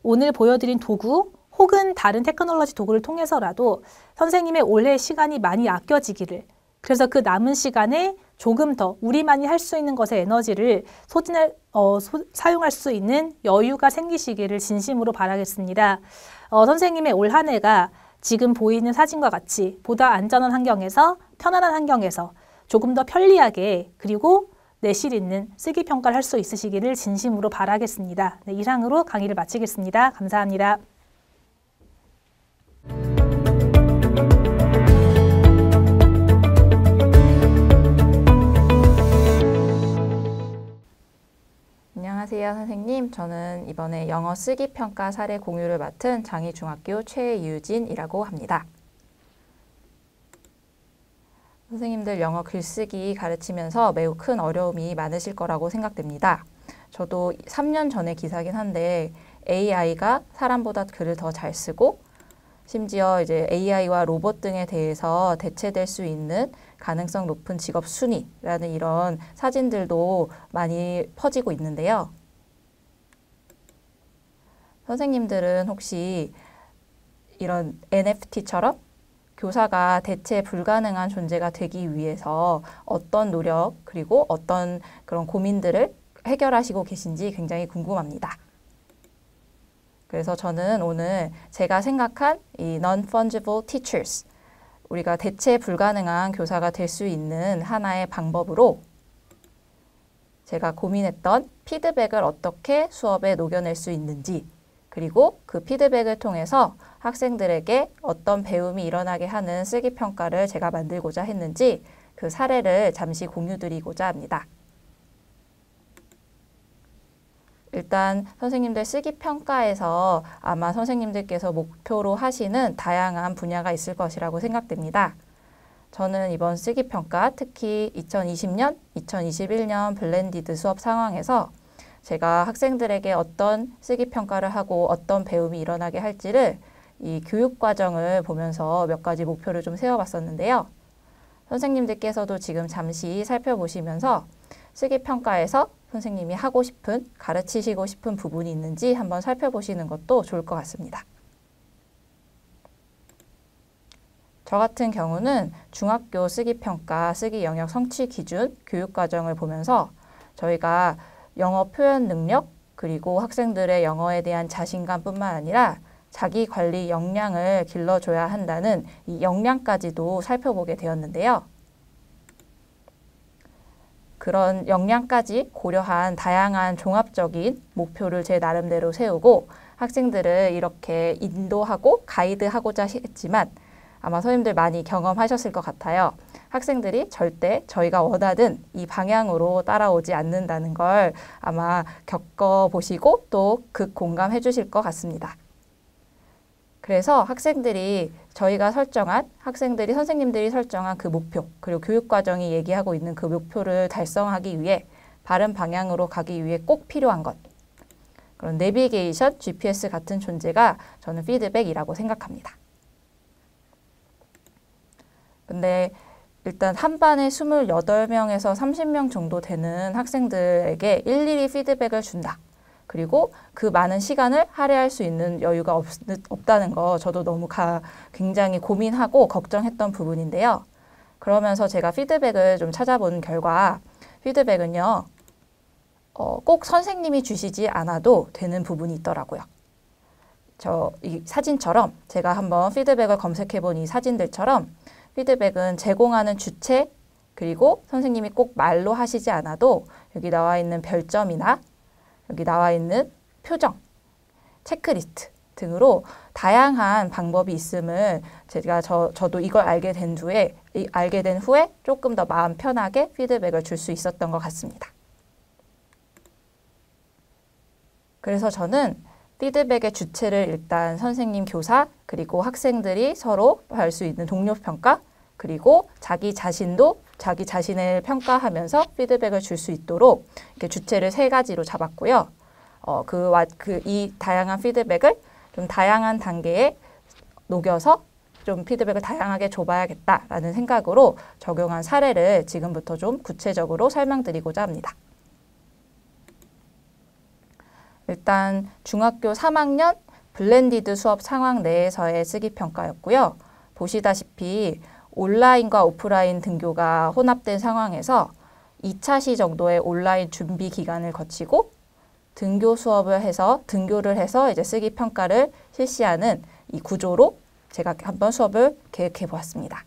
오늘 보여드린 도구 혹은 다른 테크놀로지 도구를 통해서라도 선생님의 올해 시간이 많이 아껴지기를, 그래서 그 남은 시간에 조금 더 우리만이 할 수 있는 것의 에너지를 사용할 수 있는 여유가 생기시기를 진심으로 바라겠습니다. 선생님의 올 한 해가 지금 보이는 사진과 같이 보다 안전한 환경에서, 편안한 환경에서 조금 더 편리하게 그리고 내실 있는 쓰기 평가를 할 수 있으시기를 진심으로 바라겠습니다. 네, 이상으로 강의를 마치겠습니다. 감사합니다. 안녕하세요, 선생님. 저는 이번에 영어 쓰기 평가 사례 공유를 맡은 장희중학교 최유진이라고 합니다. 선생님들 영어 글쓰기 가르치면서 매우 큰 어려움이 많으실 거라고 생각됩니다. 저도 3년 전의 기사긴 한데 AI가 사람보다 글을 더 잘 쓰고 심지어 이제 AI와 로봇 등에 대해서 대체될 수 있는 가능성 높은 직업 순위라는 이런 사진들도 많이 퍼지고 있는데요. 선생님들은 혹시 이런 NFT처럼 교사가 대체 불가능한 존재가 되기 위해서 어떤 노력 그리고 어떤 그런 고민들을 해결하시고 계신지 굉장히 궁금합니다. 그래서 저는 오늘 제가 생각한 이 non-fungible teachers, 우리가 대체 불가능한 교사가 될 수 있는 하나의 방법으로 제가 고민했던 피드백을 어떻게 수업에 녹여낼 수 있는지, 그리고 그 피드백을 통해서 학생들에게 어떤 배움이 일어나게 하는 쓰기평가를 제가 만들고자 했는지 그 사례를 잠시 공유드리고자 합니다. 일단 선생님들 쓰기평가에서 아마 선생님들께서 목표로 하시는 다양한 분야가 있을 것이라고 생각됩니다. 저는 이번 쓰기평가, 특히 2020년, 2021년 블렌디드 수업 상황에서 제가 학생들에게 어떤 쓰기평가를 하고 어떤 배움이 일어나게 할지를 이 교육과정을 보면서 몇 가지 목표를 좀 세워봤었는데요. 선생님들께서도 지금 잠시 살펴보시면서 쓰기평가에서 선생님이 하고 싶은, 가르치시고 싶은 부분이 있는지 한번 살펴보시는 것도 좋을 것 같습니다. 저 같은 경우는 중학교 쓰기평가, 쓰기 영역 성취 기준 교육과정을 보면서 저희가 영어 표현 능력, 그리고 학생들의 영어에 대한 자신감뿐만 아니라 자기 관리 역량을 길러줘야 한다는 이 역량까지도 살펴보게 되었는데요. 그런 역량까지 고려한 다양한 종합적인 목표를 제 나름대로 세우고 학생들을 이렇게 인도하고 가이드하고자 했지만 아마 선생님들 많이 경험하셨을 것 같아요. 학생들이 절대 저희가 원하는 이 방향으로 따라오지 않는다는 걸 아마 겪어보시고 또 극공감해 주실 것 같습니다. 그래서 학생들이 선생님들이 설정한 그 목표, 그리고 교육과정이 얘기하고 있는 그 목표를 달성하기 위해 바른 방향으로 가기 위해 꼭 필요한 것. 그런 내비게이션, GPS 같은 존재가 저는 피드백이라고 생각합니다. 근데 일단 한 반에 28명에서 30명 정도 되는 학생들에게 일일이 피드백을 준다. 그리고 그 많은 시간을 할애할 수 있는 여유가 없다는 거 저도 너무 굉장히 고민하고 걱정했던 부분인데요. 그러면서 제가 피드백을 좀 찾아본 결과 피드백은요. 꼭 선생님이 주시지 않아도 되는 부분이 있더라고요. 이 사진처럼 제가 한번 피드백을 검색해본 이 사진들처럼 피드백은 제공하는 주체 그리고 선생님이 꼭 말로 하시지 않아도 여기 나와 있는 별점이나 여기 나와 있는 표정, 체크리스트 등으로 다양한 방법이 있음을 제가 저도 이걸 알게 된 후에 조금 더 마음 편하게 피드백을 줄 수 있었던 것 같습니다. 그래서 저는 피드백의 주체를 일단 선생님, 교사, 그리고 학생들이 서로 할 수 있는 동료 평가, 그리고 자기 자신도 자기 자신을 평가하면서 피드백을 줄 수 있도록 이렇게 주체를 3가지로 잡았고요. 이 다양한 피드백을 좀 다양한 단계에 녹여서 좀 피드백을 다양하게 줘봐야겠다라는 생각으로 적용한 사례를 지금부터 좀 구체적으로 설명드리고자 합니다. 일단 중학교 3학년 블렌디드 수업 상황 내에서의 쓰기 평가였고요. 보시다시피 온라인과 오프라인 등교가 혼합된 상황에서 2차 시 정도의 온라인 준비 기간을 거치고 등교를 해서 이제 쓰기 평가를 실시하는 이 구조로 제가 한번 수업을 계획해 보았습니다.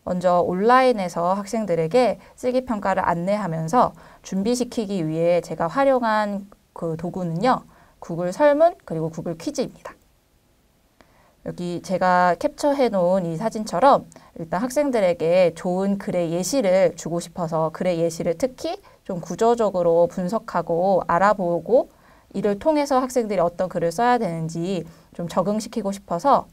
먼저 온라인에서 학생들에게 쓰기 평가를 안내하면서 준비시키기 위해 제가 활용한 그 도구는요. 구글 설문 그리고 구글 퀴즈입니다. 여기 제가 캡처해 놓은 이 사진처럼 일단 학생들에게 좋은 글의 예시를 주고 싶어서 글의 예시를 특히 좀 구조적으로 분석하고 알아보고 이를 통해서 학생들이 어떤 글을 써야 되는지 좀 적응시키고 싶어서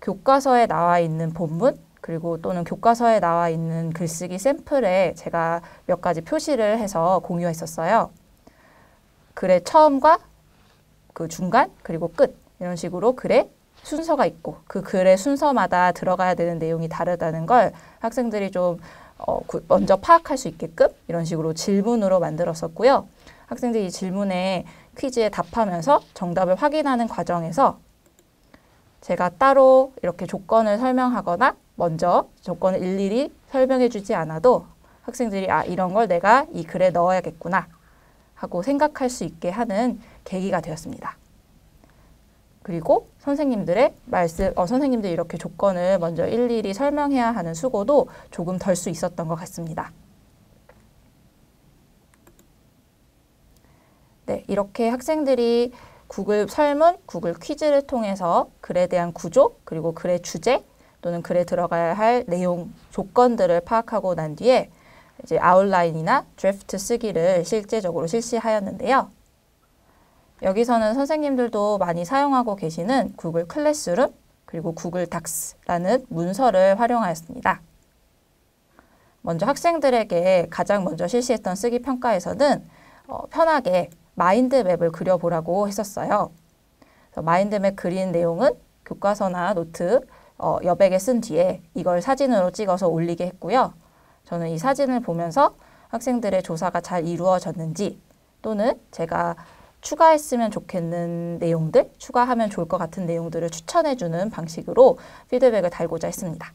교과서에 나와 있는 본문 그리고 또는 교과서에 나와 있는 글쓰기 샘플에 제가 몇 가지 표시를 해서 공유했었어요. 글의 처음과 그 중간 그리고 끝 이런 식으로 글에 순서가 있고 그 글의 순서마다 들어가야 되는 내용이 다르다는 걸 학생들이 좀 먼저 파악할 수 있게끔 이런 식으로 질문으로 만들었었고요. 학생들이 이 질문에 퀴즈에 답하면서 정답을 확인하는 과정에서 제가 따로 이렇게 조건을 설명하거나 먼저 조건을 일일이 설명해 주지 않아도 학생들이 이런 걸 내가 이 글에 넣어야겠구나 하고 생각할 수 있게 하는 계기가 되었습니다. 그리고 선생님들이 이렇게 조건을 먼저 일일이 설명해야 하는 수고도 조금 덜 수 있었던 것 같습니다. 네, 이렇게 학생들이 구글 설문, 구글 퀴즈를 통해서 글에 대한 구조, 그리고 글의 주제 또는 글에 들어가야 할 내용, 조건들을 파악하고 난 뒤에 이제 아웃라인이나 드래프트 쓰기를 실제적으로 실시하였는데요. 여기서는 선생님들도 많이 사용하고 계시는 구글 클래스룸 그리고 구글 닥스라는 문서를 활용하였습니다. 먼저 학생들에게 가장 먼저 실시했던 쓰기 평가에서는 편하게 마인드맵을 그려보라고 했었어요. 그래서 마인드맵 그린 내용은 교과서나 노트 여백에 쓴 뒤에 이걸 사진으로 찍어서 올리게 했고요. 저는 이 사진을 보면서 학생들의 조사가 잘 이루어졌는지 또는 제가 추가했으면 좋겠는 내용들, 추가하면 좋을 것 같은 내용들을 추천해주는 방식으로 피드백을 달고자 했습니다.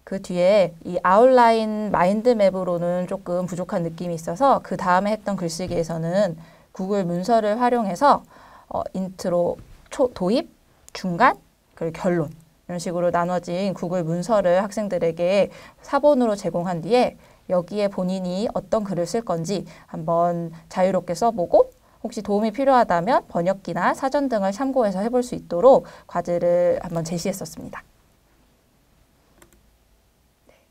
그 뒤에 이 아웃라인 마인드맵으로는 조금 부족한 느낌이 있어서 그 다음에 했던 글쓰기에서는 구글 문서를 활용해서 인트로, 도입, 중간, 그리고 결론 이런 식으로 나눠진 구글 문서를 학생들에게 사본으로 제공한 뒤에 여기에 본인이 어떤 글을 쓸 건지 한번 자유롭게 써보고 혹시 도움이 필요하다면 번역기나 사전 등을 참고해서 해볼 수 있도록 과제를 한번 제시했었습니다.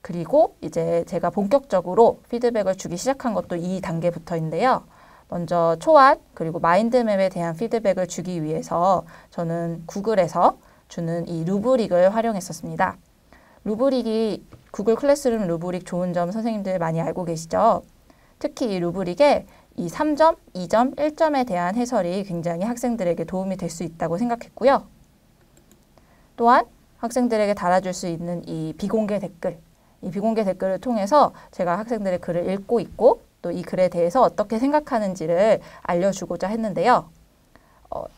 그리고 이제 제가 본격적으로 피드백을 주기 시작한 것도 이 단계부터인데요. 먼저 초안 그리고 마인드맵에 대한 피드백을 주기 위해서 저는 구글에서 주는 이 루브릭을 활용했었습니다. 루브릭이 구글 클래스룸 루브릭 좋은 점 선생님들 많이 알고 계시죠? 특히 이 루브릭에 이 3점, 2점, 1점에 대한 해설이 굉장히 학생들에게 도움이 될 수 있다고 생각했고요. 또한 학생들에게 달아줄 수 있는 이 비공개 댓글, 이 비공개 댓글을 통해서 제가 학생들의 글을 읽고 있고 또 이 글에 대해서 어떻게 생각하는지를 알려주고자 했는데요.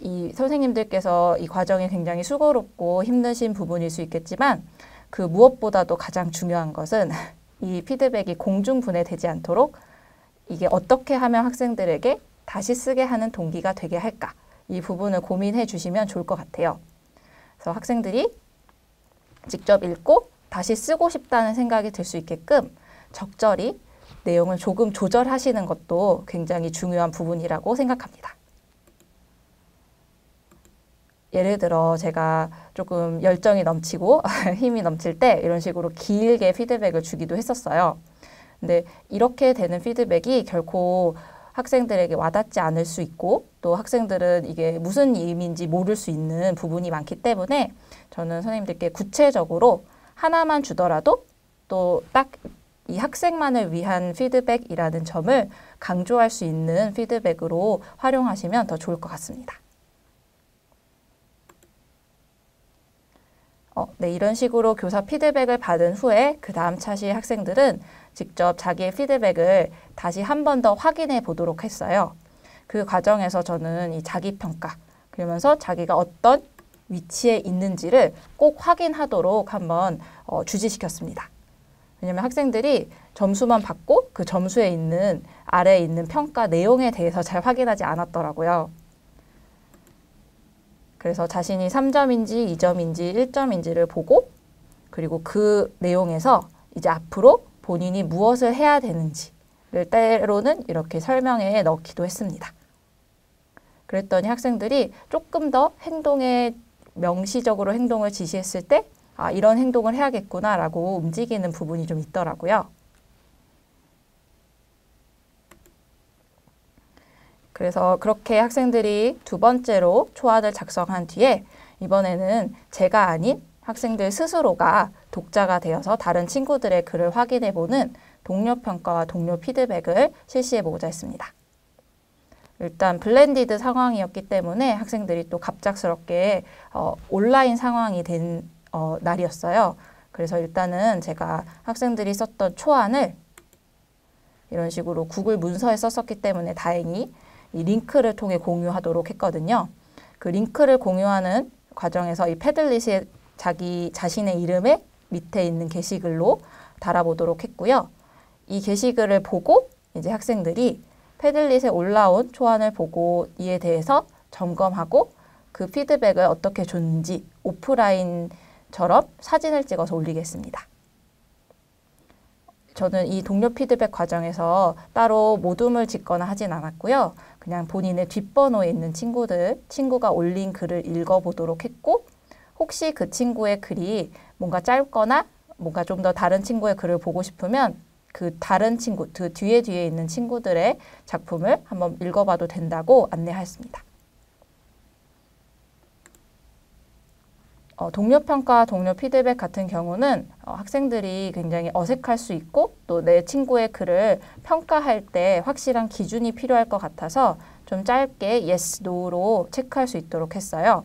이 선생님들께서 이 과정이 굉장히 수고롭고 힘드신 부분일 수 있겠지만 그 무엇보다도 가장 중요한 것은 이 피드백이 공중분해되지 않도록 이게 어떻게 하면 학생들에게 다시 쓰게 하는 동기가 되게 할까? 이 부분을 고민해 주시면 좋을 것 같아요. 그래서 학생들이 직접 읽고 다시 쓰고 싶다는 생각이 들 수 있게끔 적절히 내용을 조금 조절하시는 것도 굉장히 중요한 부분이라고 생각합니다. 예를 들어 제가 조금 열정이 넘치고 힘이 넘칠 때 이런 식으로 길게 피드백을 주기도 했었어요. 근데 이렇게 되는 피드백이 결코 학생들에게 와닿지 않을 수 있고 또 학생들은 이게 무슨 의미인지 모를 수 있는 부분이 많기 때문에 저는 선생님들께 구체적으로 하나만 주더라도 또 딱 이 학생만을 위한 피드백이라는 점을 강조할 수 있는 피드백으로 활용하시면 더 좋을 것 같습니다. 네, 이런 식으로 교사 피드백을 받은 후에 그 다음 차시 학생들은 직접 자기의 피드백을 다시 한 번 더 확인해 보도록 했어요. 그 과정에서 저는 이 자기평가, 그러면서 자기가 어떤 위치에 있는지를 꼭 확인하도록 한번 주지시켰습니다. 왜냐하면 학생들이 점수만 받고 그 점수에 있는 아래에 있는 평가 내용에 대해서 잘 확인하지 않았더라고요. 그래서 자신이 3점인지 2점인지 1점인지를 보고 그리고 그 내용에서 이제 앞으로 본인이 무엇을 해야 되는지를 때로는 이렇게 설명에 넣기도 했습니다. 그랬더니 학생들이 조금 더 명시적으로 행동을 지시했을 때 아, 이런 행동을 해야겠구나라고 움직이는 부분이 좀 있더라고요. 그래서 그렇게 학생들이 두 번째로 초안을 작성한 뒤에 이번에는 제가 아닌 학생들 스스로가 독자가 되어서 다른 친구들의 글을 확인해보는 동료평가와 동료 피드백을 실시해보고자 했습니다. 일단 블렌디드 상황이었기 때문에 학생들이 또 갑작스럽게 온라인 상황이 된 날이었어요. 그래서 일단은 제가 학생들이 썼던 초안을 이런 식으로 구글 문서에 썼었기 때문에 다행히 이 링크를 통해 공유하도록 했거든요. 그 링크를 공유하는 과정에서 이 패들릿에 자기 자신의 이름에 밑에 있는 게시글로 달아보도록 했고요. 이 게시글을 보고 이제 학생들이 패들릿에 올라온 초안을 보고 이에 대해서 점검하고 그 피드백을 어떻게 줬는지 오프라인처럼 사진을 찍어서 올리겠습니다. 저는 이 동료 피드백 과정에서 따로 모둠을 짓거나 하진 않았고요. 그냥 본인의 뒷번호에 있는 친구가 올린 글을 읽어보도록 했고 혹시 그 친구의 글이 뭔가 짧거나 뭔가 좀 더 다른 친구의 글을 보고 싶으면 그 다른 친구, 그 뒤에 있는 친구들의 작품을 한번 읽어봐도 된다고 안내하였습니다. 동료평가, 동료 피드백 같은 경우는 학생들이 굉장히 어색할 수 있고 또 내 친구의 글을 평가할 때 확실한 기준이 필요할 것 같아서 좀 짧게 yes, no로 체크할 수 있도록 했어요.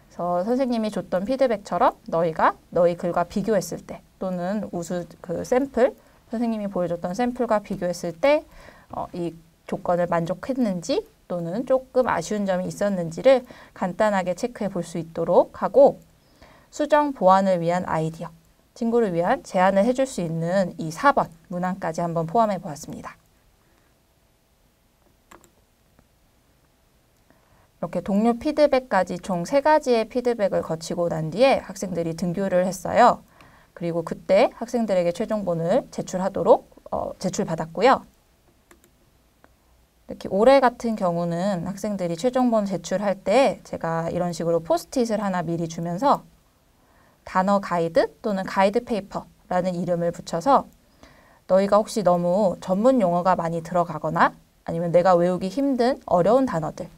그래서 선생님이 줬던 피드백처럼 너희가 너희 글과 비교했을 때 또는 샘플, 선생님이 보여줬던 샘플과 비교했을 때 이 조건을 만족했는지 또는 조금 아쉬운 점이 있었는지를 간단하게 체크해 볼 수 있도록 하고 수정 보완을 위한 아이디어, 친구를 위한 제안을 해줄 수 있는 이 4번 문항까지 한번 포함해 보았습니다. 이렇게 동료 피드백까지 총 3가지의 피드백을 거치고 난 뒤에 학생들이 등교를 했어요. 그리고 그때 학생들에게 최종본을 제출받았고요. 이렇게 올해 같은 경우는 학생들이 최종본 제출할 때 제가 이런 식으로 포스트잇을 하나 미리 주면서 단어 가이드 또는 가이드 페이퍼라는 이름을 붙여서 너희가 혹시 너무 전문 용어가 많이 들어가거나 아니면 내가 외우기 힘든 어려운 단어들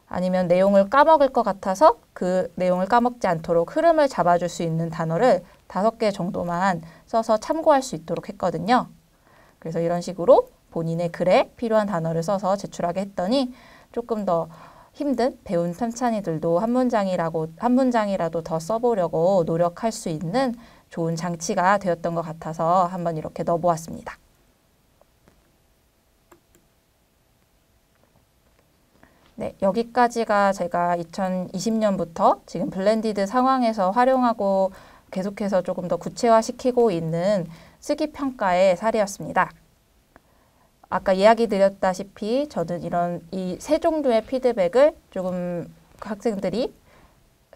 아니면 내용을 까먹을 것 같아서 그 내용을 까먹지 않도록 흐름을 잡아줄 수 있는 단어를 5개 정도만 써서 참고할 수 있도록 했거든요. 그래서 이런 식으로 본인의 글에 필요한 단어를 써서 제출하게 했더니 조금 더 힘든 배운 편찬이들도 한 문장이라도 더 써보려고 노력할 수 있는 좋은 장치가 되었던 것 같아서 한번 이렇게 넣어보았습니다. 네, 여기까지가 제가 2020년부터 지금 블렌디드 상황에서 활용하고 계속해서 조금 더 구체화시키고 있는 쓰기 평가의 사례였습니다. 아까 이야기 드렸다시피 저는 이 3종류의 피드백을 조금 학생들이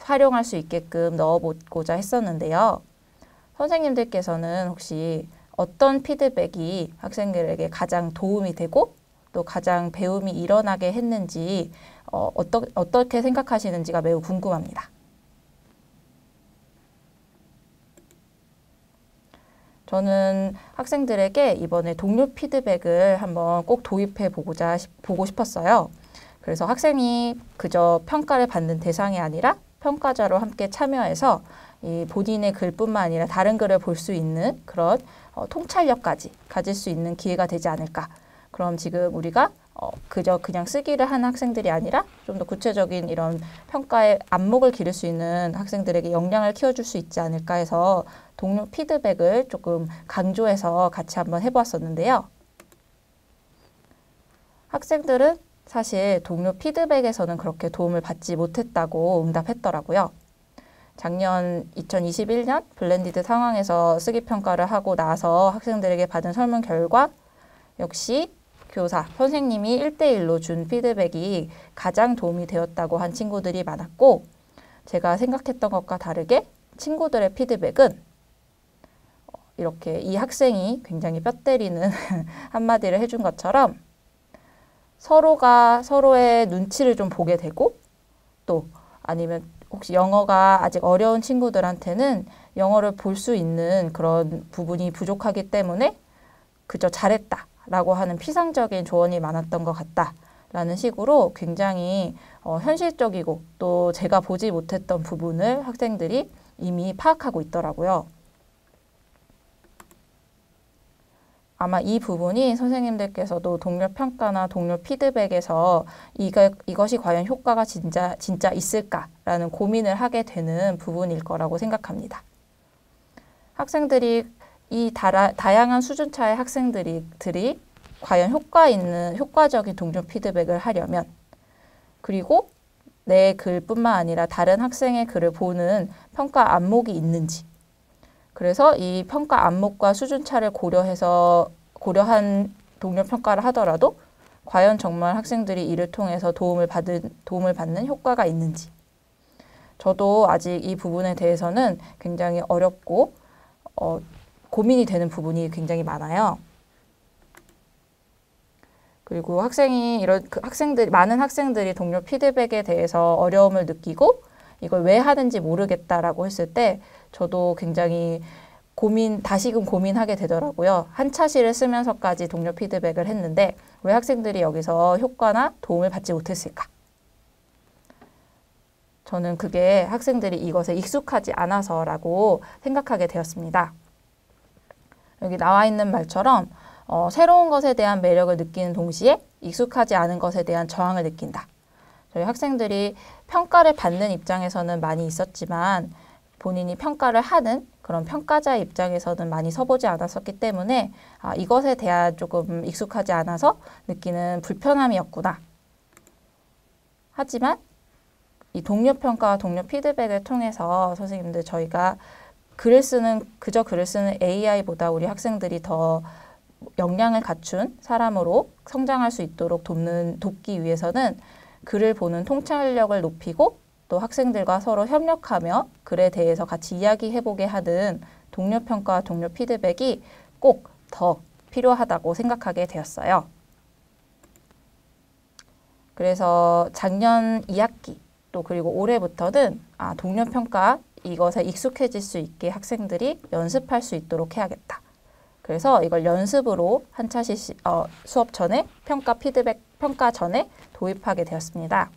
활용할 수 있게끔 넣어보고자 했었는데요. 선생님들께서는 혹시 어떤 피드백이 학생들에게 가장 도움이 되고 또 가장 배움이 일어나게 했는지 어떻게 생각하시는지가 매우 궁금합니다. 저는 학생들에게 이번에 동료 피드백을 한번 꼭 도입해 보고 싶었어요. 그래서 학생이 그저 평가를 받는 대상이 아니라 평가자로 함께 참여해서 이 본인의 글뿐만 아니라 다른 글을 볼 수 있는 그런 통찰력까지 가질 수 있는 기회가 되지 않을까. 그럼 지금 우리가 그저 그냥 쓰기를 하는 학생들이 아니라 좀 더 구체적인 이런 평가의 안목을 기를 수 있는 학생들에게 역량을 키워줄 수 있지 않을까 해서 동료 피드백을 조금 강조해서 같이 한번 해보았었는데요. 학생들은 사실 동료 피드백에서는 그렇게 도움을 받지 못했다고 응답했더라고요. 작년 2021년 블렌디드 상황에서 쓰기 평가를 하고 나서 학생들에게 받은 설문 결과 역시 교사, 선생님이 1대1로 준 피드백이 가장 도움이 되었다고 한 친구들이 많았고, 제가 생각했던 것과 다르게 친구들의 피드백은 이렇게 이 학생이 굉장히 뼈 때리는 한마디를 해준 것처럼 서로가 서로의 눈치를 좀 보게 되고, 또 아니면 혹시 영어가 아직 어려운 친구들한테는 영어를 볼 수 있는 그런 부분이 부족하기 때문에 그저 잘했다 라고 하는 피상적인 조언이 많았던 것 같다 라는 식으로 굉장히 현실적이고 또 제가 보지 못했던 부분을 학생들이 이미 파악하고 있더라고요. 아마 이 부분이 선생님들께서도 동료 평가나 동료 피드백에서 이것이 과연 효과가 진짜 있을까라는 고민을 하게 되는 부분일 거라고 생각합니다. 학생들이 이 다양한 수준차의 학생들이 과연 효과적인 동료 피드백을 하려면, 그리고 내 글뿐만 아니라 다른 학생의 글을 보는 평가 안목이 있는지, 그래서 이 평가 안목과 수준차를 고려한 동료 평가를 하더라도 과연 정말 학생들이 이를 통해서 도움을 받는 효과가 있는지, 저도 아직 이 부분에 대해서는 굉장히 어렵고 고민이 되는 부분이 굉장히 많아요. 그리고 많은 학생들이 동료 피드백에 대해서 어려움을 느끼고 이걸 왜 하는지 모르겠다라고 했을 때 저도 굉장히 다시금 고민하게 되더라고요. 한 차시를 쓰면서까지 동료 피드백을 했는데 왜 학생들이 여기서 효과나 도움을 받지 못했을까? 저는 그게 학생들이 이것에 익숙하지 않아서라고 생각하게 되었습니다. 여기 나와 있는 말처럼 새로운 것에 대한 매력을 느끼는 동시에 익숙하지 않은 것에 대한 저항을 느낀다. 저희 학생들이 평가를 받는 입장에서는 많이 있었지만 본인이 평가를 하는 그런 평가자의 입장에서는 많이 서보지 않았었기 때문에 이것에 대한 조금 익숙하지 않아서 느끼는 불편함이었구나. 하지만 이 동료 평가와 동료 피드백을 통해서 선생님들 저희가 그저 글을 쓰는 AI보다 우리 학생들이 더 역량을 갖춘 사람으로 성장할 수 있도록 돕기 위해서는 글을 보는 통찰력을 높이고 또 학생들과 서로 협력하며 글에 대해서 같이 이야기해보게 하는 동료 평가와 동료 피드백이 꼭 더 필요하다고 생각하게 되었어요. 그래서 작년 2학기 또 그리고 올해부터는 동료 평가 이것에 익숙해질 수 있게 학생들이 연습할 수 있도록 해야겠다. 그래서 이걸 연습으로 한 차씩 수업 전에 평가 전에 도입하게 되었습니다.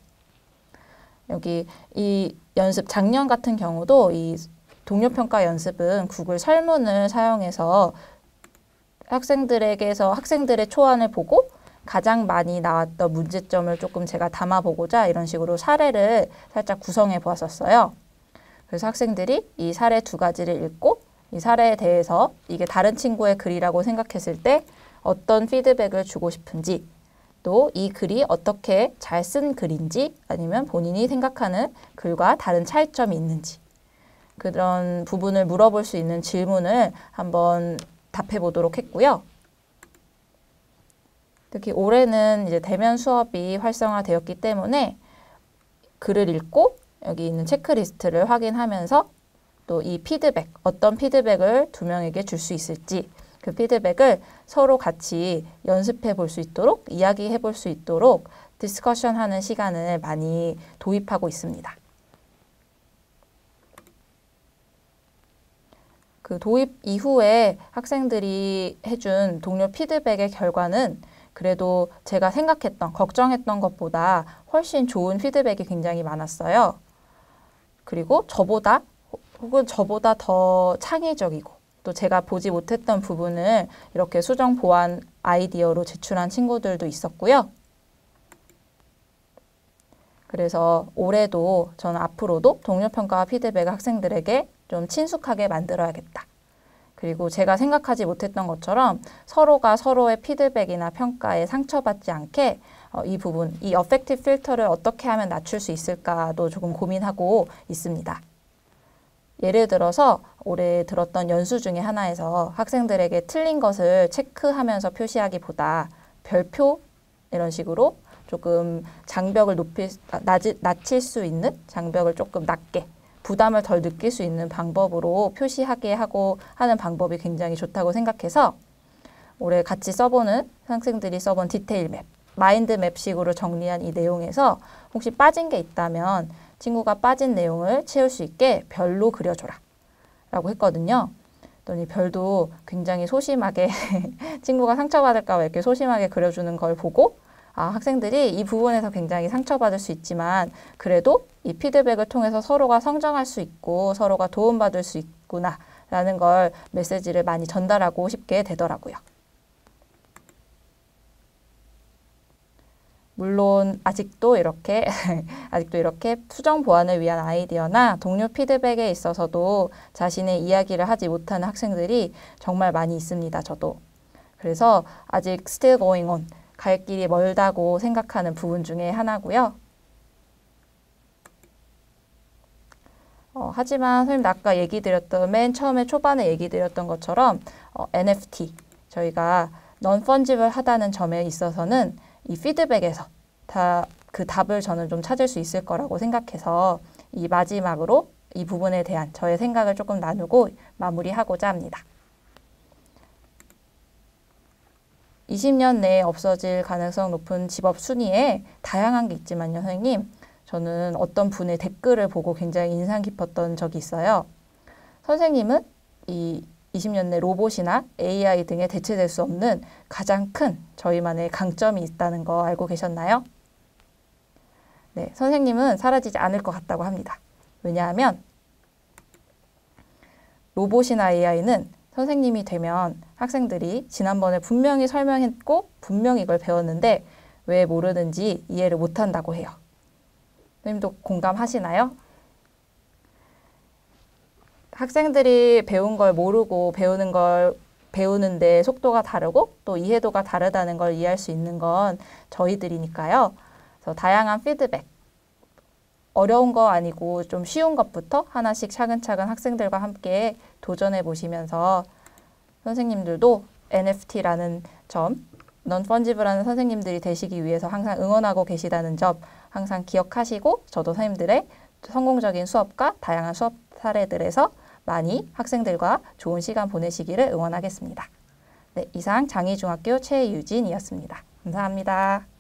여기 이 연습 작년 같은 경우도 이 동료 평가 연습은 구글 설문을 사용해서 학생들의 초안을 보고 가장 많이 나왔던 문제점을 조금 제가 담아보고자 이런 식으로 사례를 살짝 구성해 보았었어요. 그래서 학생들이 이 사례 2가지를 읽고 이 사례에 대해서 이게 다른 친구의 글이라고 생각했을 때 어떤 피드백을 주고 싶은지, 또 이 글이 어떻게 잘 쓴 글인지 아니면 본인이 생각하는 글과 다른 차이점이 있는지 그런 부분을 물어볼 수 있는 질문을 한번 답해 보도록 했고요. 특히 올해는 이제 대면 수업이 활성화되었기 때문에 글을 읽고 여기 있는 체크리스트를 확인하면서 또 이 피드백, 어떤 피드백을 2명에게 줄 수 있을지 그 피드백을 서로 같이 연습해 볼 수 있도록, 이야기해 볼 수 있도록 디스커션 하는 시간을 많이 도입하고 있습니다. 그 도입 이후에 학생들이 해준 동료 피드백의 결과는 그래도 제가 생각했던, 걱정했던 것보다 훨씬 좋은 피드백이 굉장히 많았어요. 그리고 저보다 혹은 저보다 더 창의적이고 또 제가 보지 못했던 부분을 이렇게 수정 보완 아이디어로 제출한 친구들도 있었고요. 그래서 올해도 저는 앞으로도 동료 평가와 피드백을 학생들에게 좀 친숙하게 만들어야겠다. 그리고 제가 생각하지 못했던 것처럼 서로가 서로의 피드백이나 평가에 상처받지 않게 이 부분, 이 어펙티브 필터를 어떻게 하면 낮출 수 있을까도 조금 고민하고 있습니다. 예를 들어서 올해 들었던 연수 중에 하나에서 학생들에게 틀린 것을 체크하면서 표시하기보다 별표 이런 식으로 조금 장벽을 낮출 수 있는 장벽을 조금 낮게 부담을 덜 느낄 수 있는 방법으로 표시하게 하고 하는 방법이 굉장히 좋다고 생각해서 올해 같이 써보는 학생들이 써본 디테일 맵, 마인드 맵식으로 정리한 이 내용에서 혹시 빠진 게 있다면 친구가 빠진 내용을 채울 수 있게 별로 그려줘라 라고 했거든요. 그랬더니 별도 굉장히 소심하게 친구가 상처받을까 봐 이렇게 소심하게 그려주는 걸 보고 학생들이 이 부분에서 굉장히 상처받을 수 있지만 그래도 이 피드백을 통해서 서로가 성장할 수 있고 서로가 도움받을 수 있구나 라는 걸 메시지를 많이 전달하고 싶게 되더라고요. 물론 아직도 이렇게 수정 보완을 위한 아이디어나 동료 피드백에 있어서도 자신의 이야기를 하지 못하는 학생들이 정말 많이 있습니다. 저도. 그래서 아직 still going on, 갈 길이 멀다고 생각하는 부분 중에 하나고요. 하지만 선생님 아까 맨 처음에 초반에 얘기 드렸던 것처럼 NFT, 저희가 non-fungible 하다는 점에 있어서는 이 피드백에서 그 답을 저는 좀 찾을 수 있을 거라고 생각해서 이 마지막으로 이 부분에 대한 저의 생각을 조금 나누고 마무리하고자 합니다. 20년 내에 없어질 가능성 높은 집업 순위에 다양한 게 있지만요, 선생님. 저는 어떤 분의 댓글을 보고 굉장히 인상 깊었던 적이 있어요. 선생님은 이 20년 내 로봇이나 AI 등에 대체될 수 없는 가장 큰 저희만의 강점이 있다는 거 알고 계셨나요? 네, 선생님은 사라지지 않을 것 같다고 합니다. 왜냐하면 로봇이나 AI는 선생님이 되면 학생들이 지난번에 분명히 설명했고 분명히 이걸 배웠는데 왜 모르는지 이해를 못한다고 해요. 선생님도 공감하시나요? 학생들이 배운 걸 모르고 배우는데 속도가 다르고 또 이해도가 다르다는 걸 이해할 수 있는 건 저희들이니까요. 그래서 다양한 피드백, 어려운 거 아니고 좀 쉬운 것부터 하나씩 차근차근 학생들과 함께 도전해 보시면서 선생님들도 NFT라는 점, non-fungible라는 선생님들이 되시기 위해서 항상 응원하고 계시다는 점 항상 기억하시고 저도 선생님들의 성공적인 수업과 다양한 수업 사례들에서 많이 학생들과 좋은 시간 보내시기를 응원하겠습니다. 네, 이상 장희중학교 최유진이었습니다. 감사합니다.